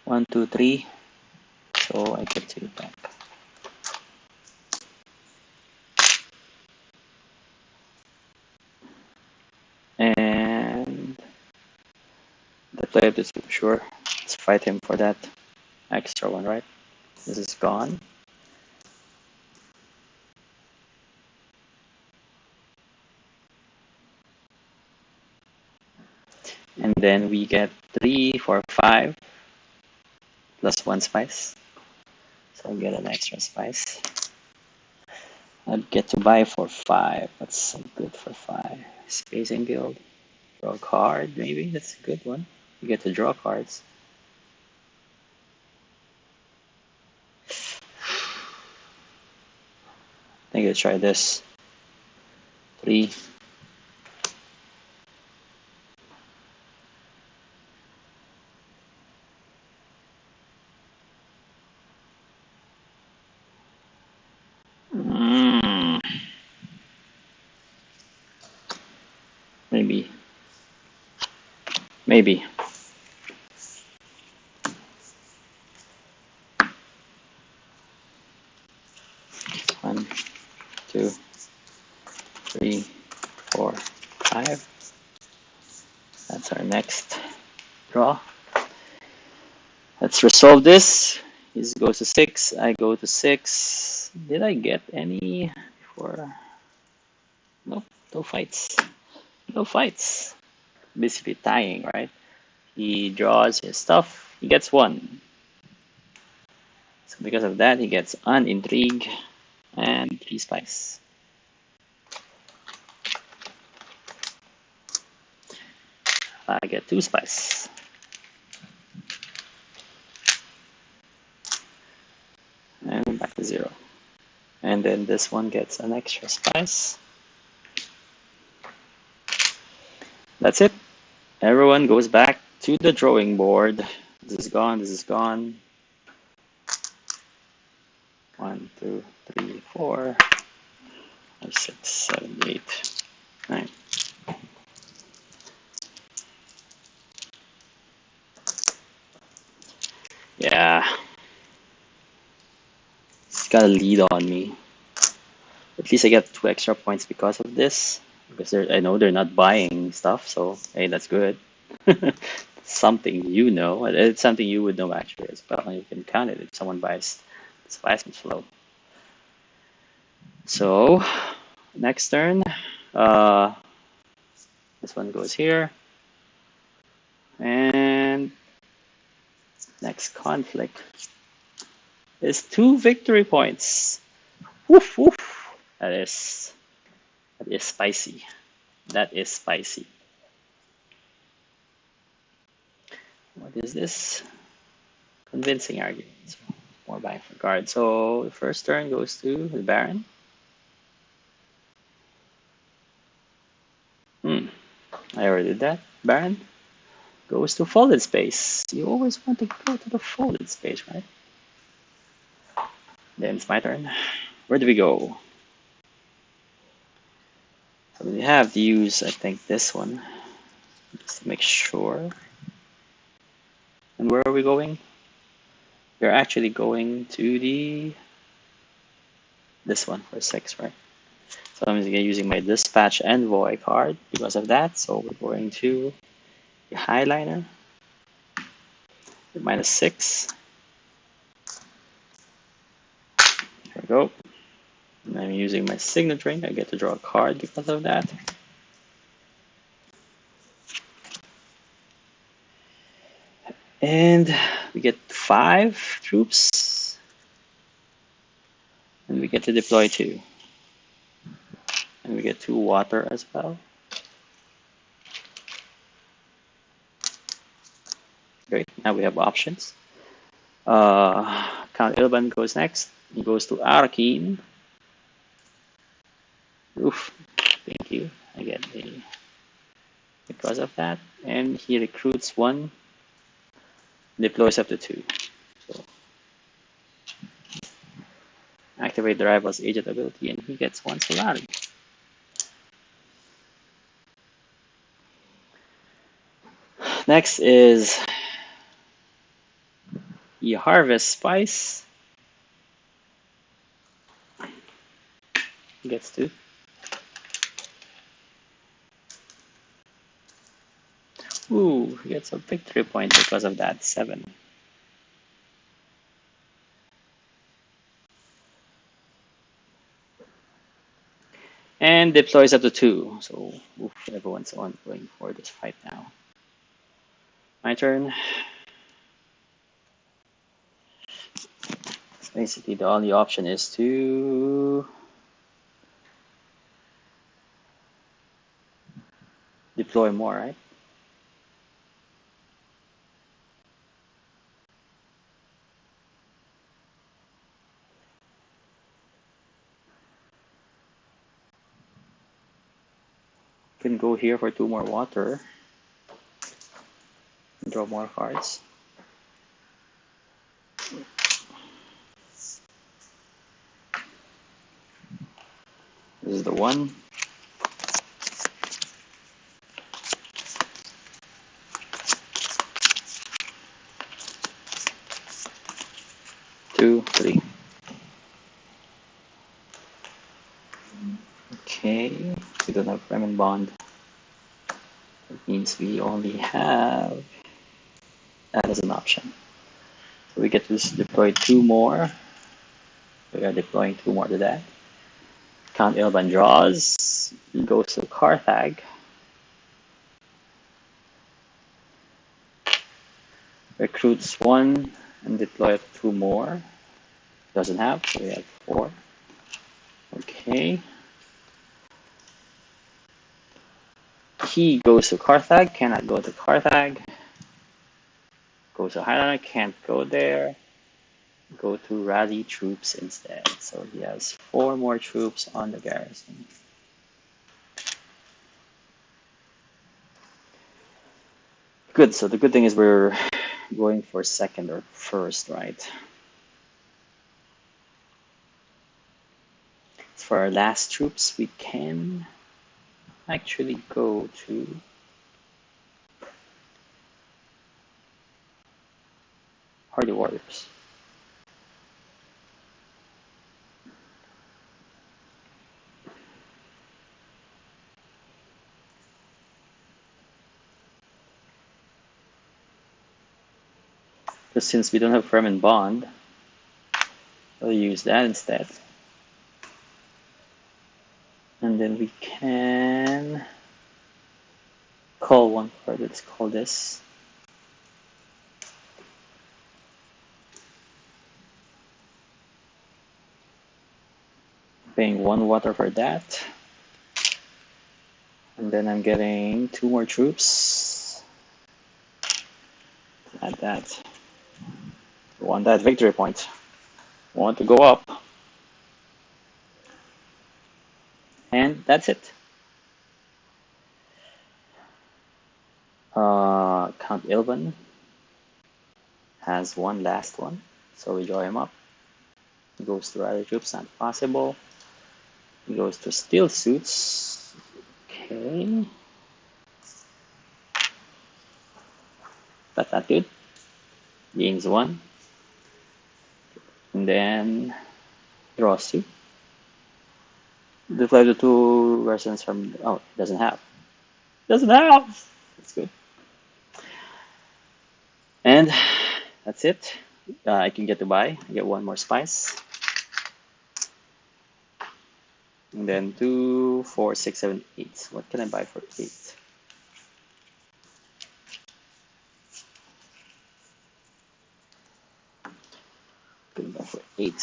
S1: One, two, three. So I get to back. And the player is super sure. Let's fight him for that extra one, right? This is gone. And then we get 3, 4, 5 plus 1 spice. So I get an extra spice. I'd get to buy for 5. What's good for 5? Spacing Guild. Draw a card, maybe? That's a good one. You get to draw cards. I think I'll try this. 3. Maybe. Maybe. One, 2, 3, 4, 5. That's our next draw. Let's resolve this. He goes to 6. I go to 6. Did I get any before? Nope. No fights. No fights. Basically tying, right? He draws his stuff. He gets 1. So because of that, he gets an intrigue and 3 spice. I get 2 spice. And back to 0. And then this one gets an extra spice. That's it. Everyone goes back to the drawing board. This is gone, this is gone. 1, 2, 3, 4, 5, 6, 7, 8, 9. Yeah. He's got a lead on me. At least I get 2 extra points because of this. Because I know they're not buying stuff, so hey, that's good. Something you know. It's something you would know actually as well. You can count it if someone buys the spice flow. So next turn, this one goes here, and next conflict is 2 victory points. Woof woof. That is spicy. That is spicy. What is this? Convincing arguments. More buying for cards. So the first turn goes to the Baron. I already did that. Baron goes to folded space. You always want to go to the folded space, right? Then it's my turn. Where do we go? So we have to use, I think, this one. Just to make sure. And where are we going? We're actually going to this one for 6, right? So I'm using my Dispatch Envoy card because of that. So we're going to the Highliner. -6. There we go. And I'm using my Signet Ring. I get to draw a card because of that. And we get 5 troops. And we get to deploy 2. And we get 2 water as well. Great. Now we have options. Count Ilban goes next. He goes to Arkin. Oof, thank you. I get a because of that. And he recruits one, deploys up to two. So activate the rival's agent ability, and he gets one Solari. Next is he harvests spice. He gets two. Ooh, he gets a victory point because of that, 7. And deploys up to 2. So oof, everyone's on going for this fight now. My turn. Basically, the only option is to deploy more, right? Can go here for 2 more water. Draw more cards. This is the 1. 2, 3. Okay, we don't have Fremen Bond. That means we only have that as an option. So we get to deploy 2 more. We are deploying 2 more to that. Count Ilban draws. He goes to Carthag. Recruits 1 and deploy 2 more. Doesn't have, so we have 4. Okay. He goes to Carthag, cannot go to Carthag. Goes to Highlander, can't go there. Go to rally troops instead. So he has 4 more troops on the garrison. Good, so the good thing is we're going for second or first, right? For our last troops, we can actually go to Hardy Warriors. Because since we don't have Fremen Bond, we'll use that instead. And then we can call one card. Let's call this. Paying 1 water for that. And then I'm getting 2 more troops. Add that. I want that victory point. I want to go up. And that's it. Count Ilban has one last one. So we draw him up. He goes to rally troops, not possible. He goes to steel suits. Okay. That's not good. Gains 1. And then draws 2. Deploy the 2 versions from. Oh, doesn't have. Doesn't have! That's good. And that's it. I can get to buy. I get 1 more spice. And then 2, 4, 6, 7, 8. What can I buy for 8? Can I buy for 8?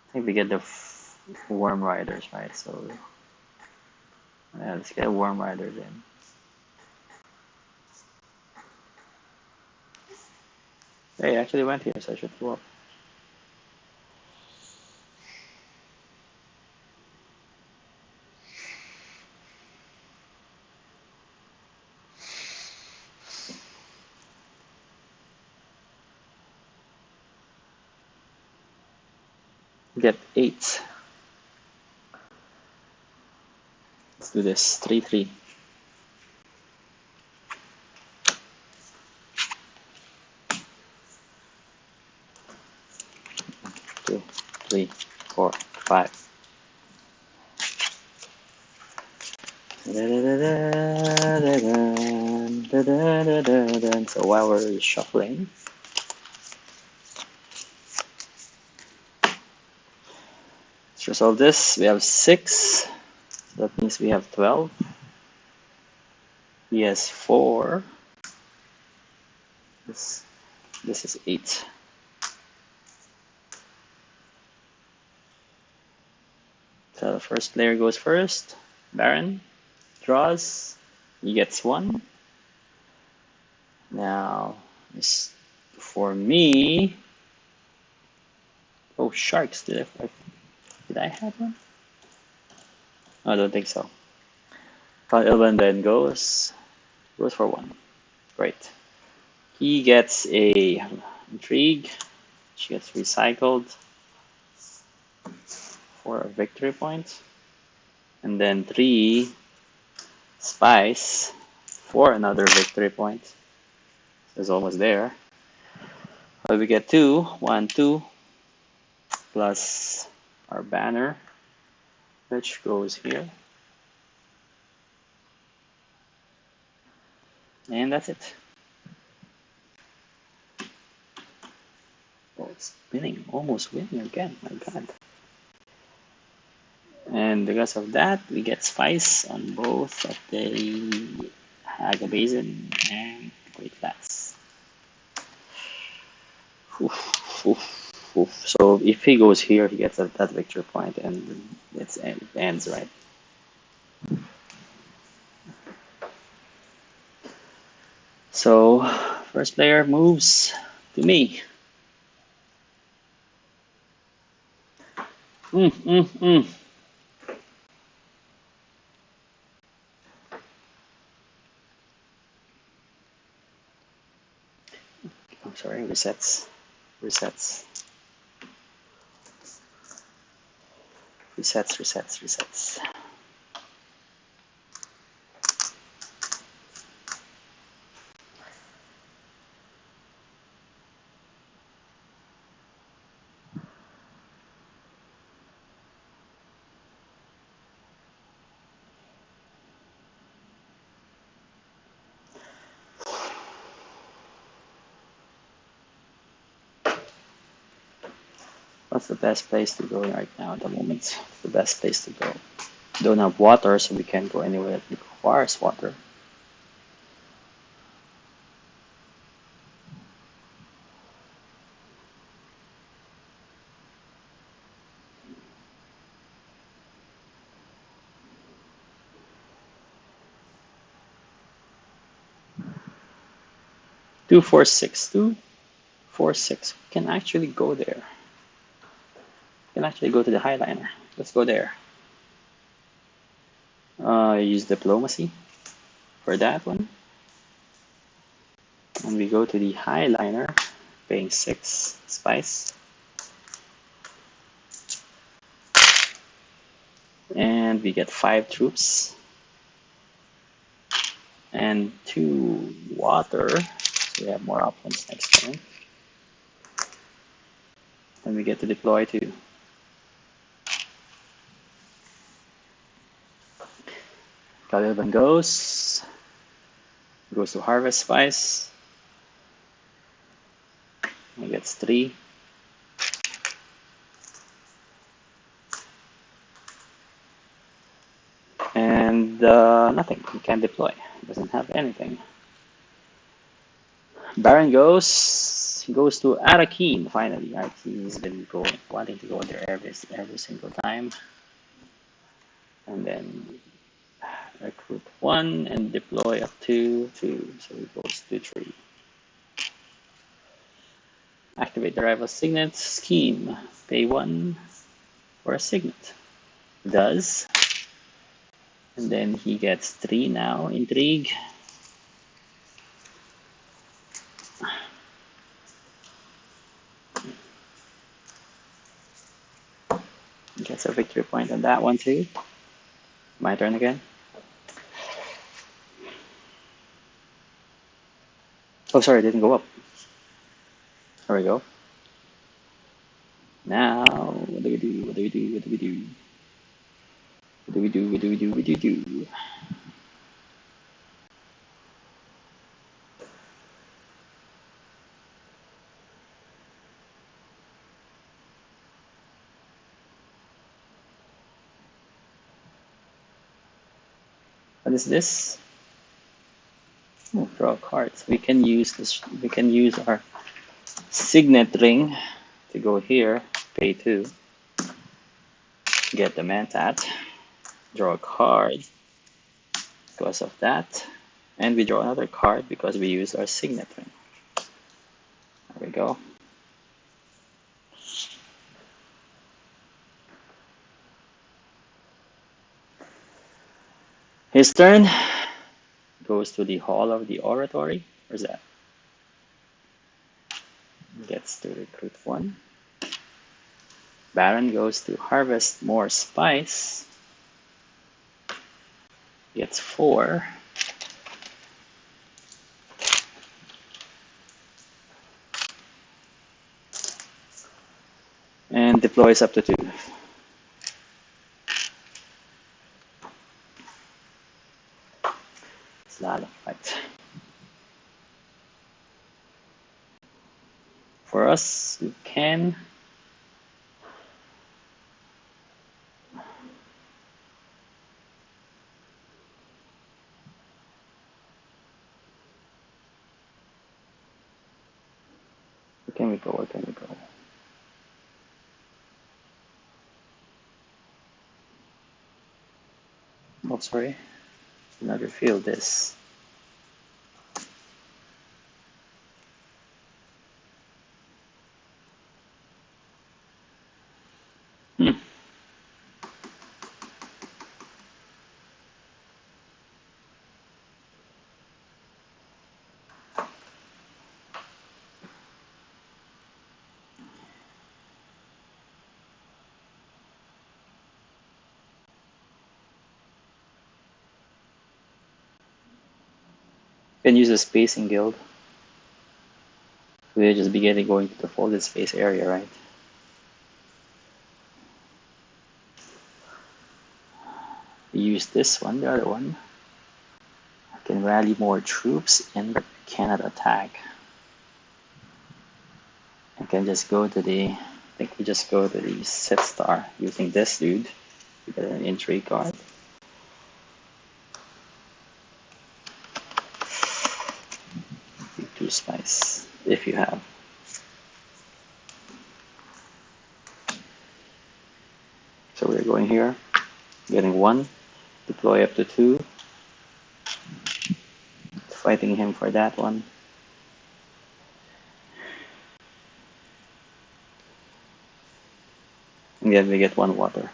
S1: I think we get the Worm Riders, right? So yeah, let's get Worm Riders in. Hey, I actually went here, so I should go up. Get 8. Let's do this. 3-3. 2, 3, 4, 5. So while we're shuffling, let's resolve this. We have 6. So that means we have 12. He has 4. This is 8. So the first player goes first. Baron draws. He gets 1. Now, this for me. Oh, sharks! Did I have one? I don't think so. Ilvan then goes for 1. Great. He gets a intrigue. She gets recycled for a victory point, and then 3 spice for another victory point. It's almost there. But we get 2, 1, 2, plus our banner, which goes here. And that's it. Oh, it's winning, almost winning again, my god. And because of that, we get spice on both of the Haga Basin and Great Flats. So if he goes here, he gets that victory point, and it ends right. So first player moves to me. I'm sorry, resets. What's the best place to go right now at the moment? The best place to go. Don't have water, so we can't go anywhere that requires water. Two, 4, 6. 2, 4, 6. We can actually go there. We can actually go to the Highliner. Let's go there. Use diplomacy for that one. And we go to the Highliner, paying 6 spice. And we get 5 troops. And 2 water. So we have more options next turn. And we get to deploy to Kalilban goes to harvest spice. He gets 3. And nothing. He can't deploy. He doesn't have anything. Baron goes. He goes to Arakeen finally. He's been wanting to go there every single time. And then recruit 1 and deploy up to 2. So he goes to 3. Activate the rival signet scheme. Pay 1 for a signet. Does. And then he gets 3 now. Intrigue. Gets a victory point on that one too. My turn again. Oh, sorry, it didn't go up. There we go. Now, what do we do? What do we do? What do we do? What do we do? What do we do? What do we do? What is this? Oh, draw cards. We can use this. We can use our signet ring to go here. Pay 2. Get the Mentat. Draw a card because of that. And we draw another card because we use our signet ring. There we go. His turn goes to the Hall of the Oratory. Where's that? Gets to recruit 1. Baron goes to harvest more spice. Gets 4. And deploys up to 2. It's a lot of fight. For us, we can where can we go? Where can we go? Oh, sorry. Did not reveal this. Can use a spacing guild. We'll just be going to the folded space area, right? We use this one, the other one. I can rally more troops and cannot attack. I can just go to the, I think we just go to the set star using this dude. We get an intrigue card. Two spice, if you have. So we're going here, getting 1, deploy up to 2, fighting him for that one. And then we get 1 water.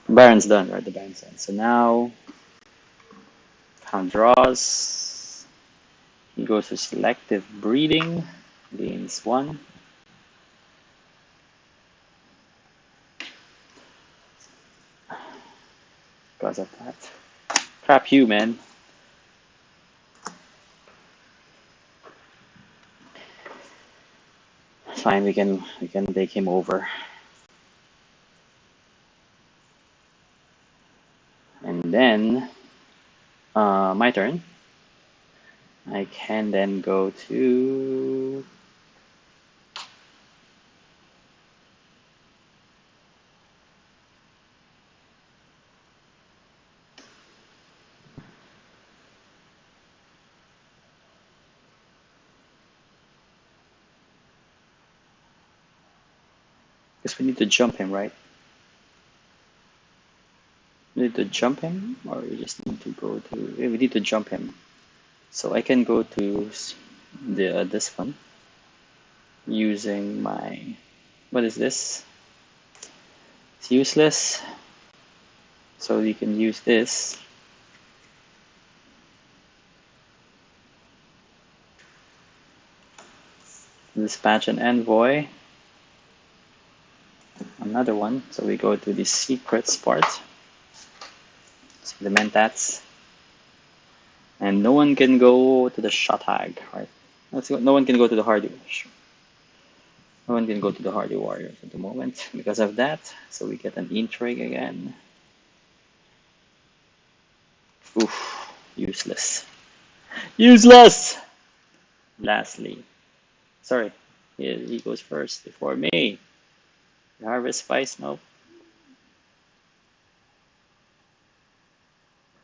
S1: Baron's done, right? The Baron's done. So now, Count draws. He goes to selective breeding, gains 1. Because of that. Crap you, man. Fine, we can take him over. And then my turn. I can then go to because we need to jump him, right? We need to jump him, or we just need to go to. We need to jump him. So I can go to the this one using my. What is this? It's useless. So you can use this. Dispatch an envoy. Another one. So we go to the secrets part. So the mentats. And no one can go to the Shotag, right? No one can go to the Hardy. No one can go to the Hardy Warriors at the moment because of that. So we get an intrigue again. Oof, useless. Useless! Lastly, sorry, he goes first before me. Harvest Spice, nope.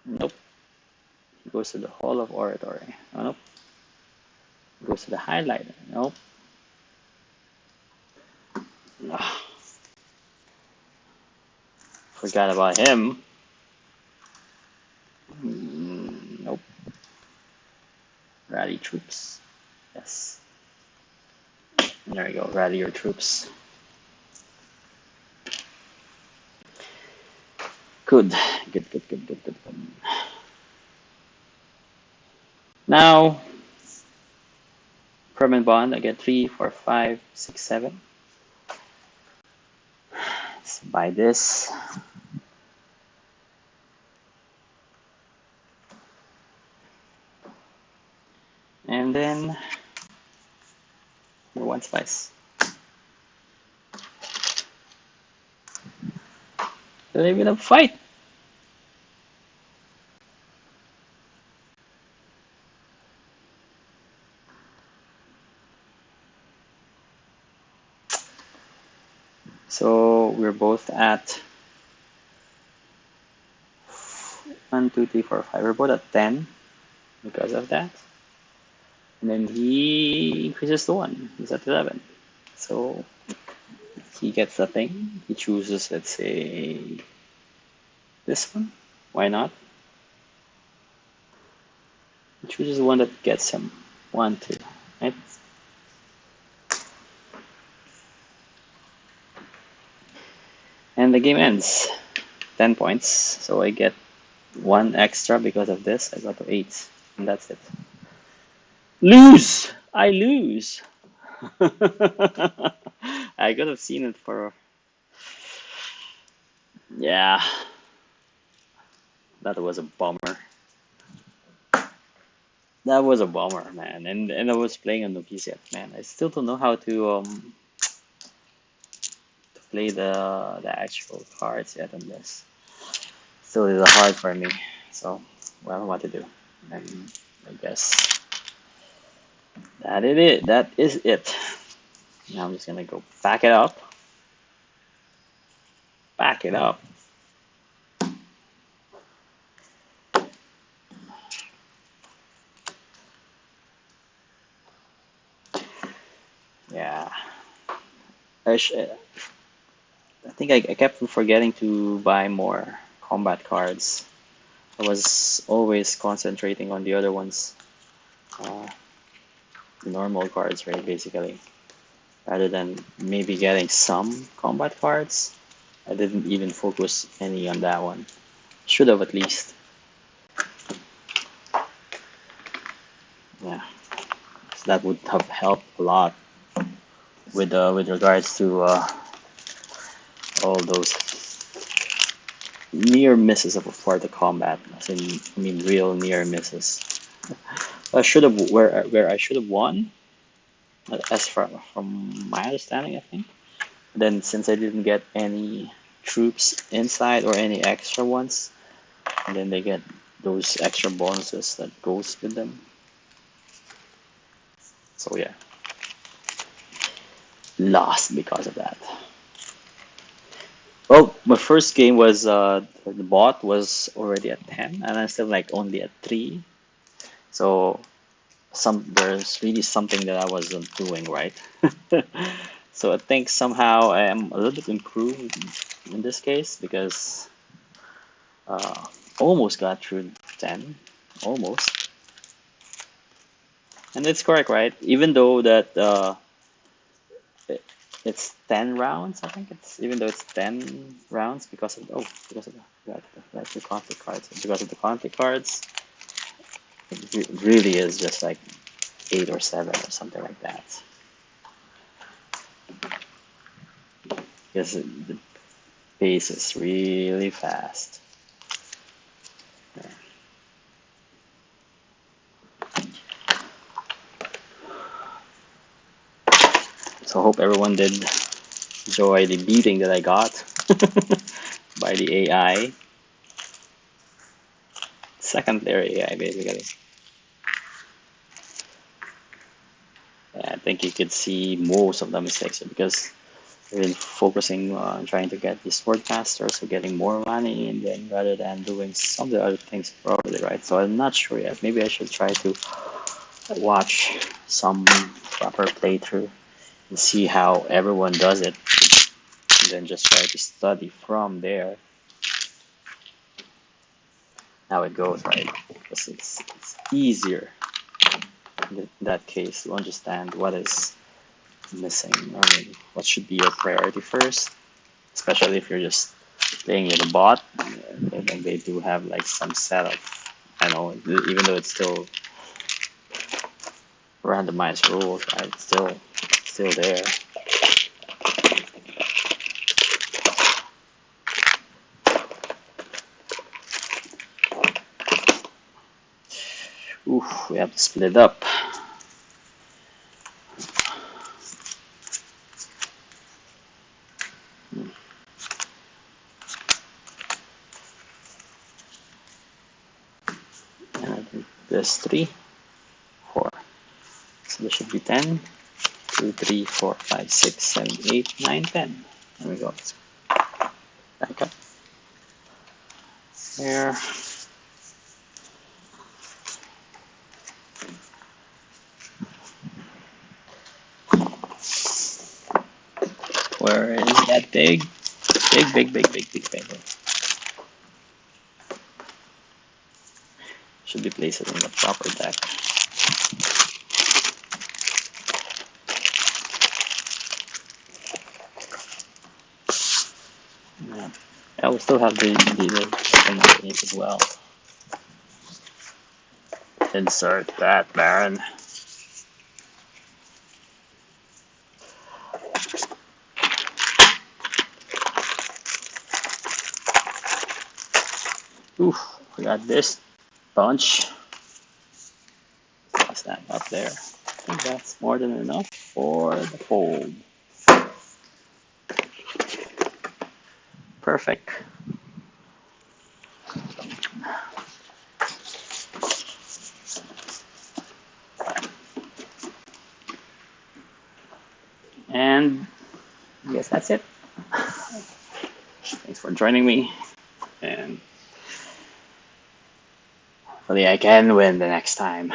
S1: Nope. He goes to the Hall of Oratory. Oh, nope. He goes to the Highlighter. Nope. Ugh, forgot about him. Nope. Rally troops. Yes. There we go. Rally your troops. Good. Good, good, good, good, good, good. Now, permanent bond. I get 3, 4, 5, 6, 7. Let's buy this. And then one spice. They're gonna fight. So we're both at 1, 2, 3, 4, 5. We're both at 10 because of that. And then he increases to 1. He's at 11. So he gets the thing. He chooses, let's say, this one. Why not? He chooses the one that gets him 1, 2. Right? And the game ends. 10 points. So I get 1 extra because of this. I got to 8. And that's it. Lose! I lose! I could have seen it for. Yeah, that was a bummer. That was a bummer, man. And I was playing on the PC, man. I still don't know how to play the actual cards yet on this. Still is hard for me. So, well, what to do? I guess that is it. That is it. Now I'm just gonna go back it up. Back it up. Yeah. I think I kept forgetting to buy more combat cards. I was always concentrating on the other ones, uh, the normal cards, right, basically, rather than maybe getting some combat cards. I didn't even focus any on that one. Should have at least. Yeah, so that would have helped a lot with regards to all those near misses for the combat. I mean, real near misses. I should have where I should have won, as from my understanding, I think. Then since I didn't get any troops inside or any extra ones, and then they get those extra bonuses that goes with them. So yeah, lost because of that. Well, my first game was the bot was already at 10, and I'm still like only at 3. So there's really something that I wasn't doing right. So I think somehow I am a little bit improved in this case because uh, almost got through 10, almost, and it's correct, right? Even though that it, it's 10 rounds, I think even though it's 10 rounds because of that's the conflict cards. Because of the conflict cards, it really is just like 8 or 7 or something like that. because the pace is really fast. So I hope everyone did enjoy the beating that I got by the AI. Second layer AI, basically. Yeah, I think you could see most of the mistakes because we've been focusing on trying to get the swordmaster, so getting more money, and then rather than doing some of the other things probably, right? So I'm not sure yet. Maybe I should try to watch some proper playthrough and see how everyone does it, and then just try to study from there how it goes, right? Because it's easier in that case to understand what is missing. I mean, what should be your priority first, especially if you're just playing with a bot. I think they do have like some setup. I know, even though it's still randomized rules, right? It's still there. Oof, we have to split up. And I think there's 3, 4. So there should be 10. 2, 3, 4, 5, 6, 7, 8, 9, 10. There we go. Let's back up there. Where is that big? Big paper. Should be placed in the proper deck. Yeah. I will still have the thing underneath as well. Insert that, Baron. Oof, we got this bunch. Toss that up there. I think that's more than enough for the fold. Perfect. And I guess that's it. Thanks for joining me. And hopefully I can win the next time.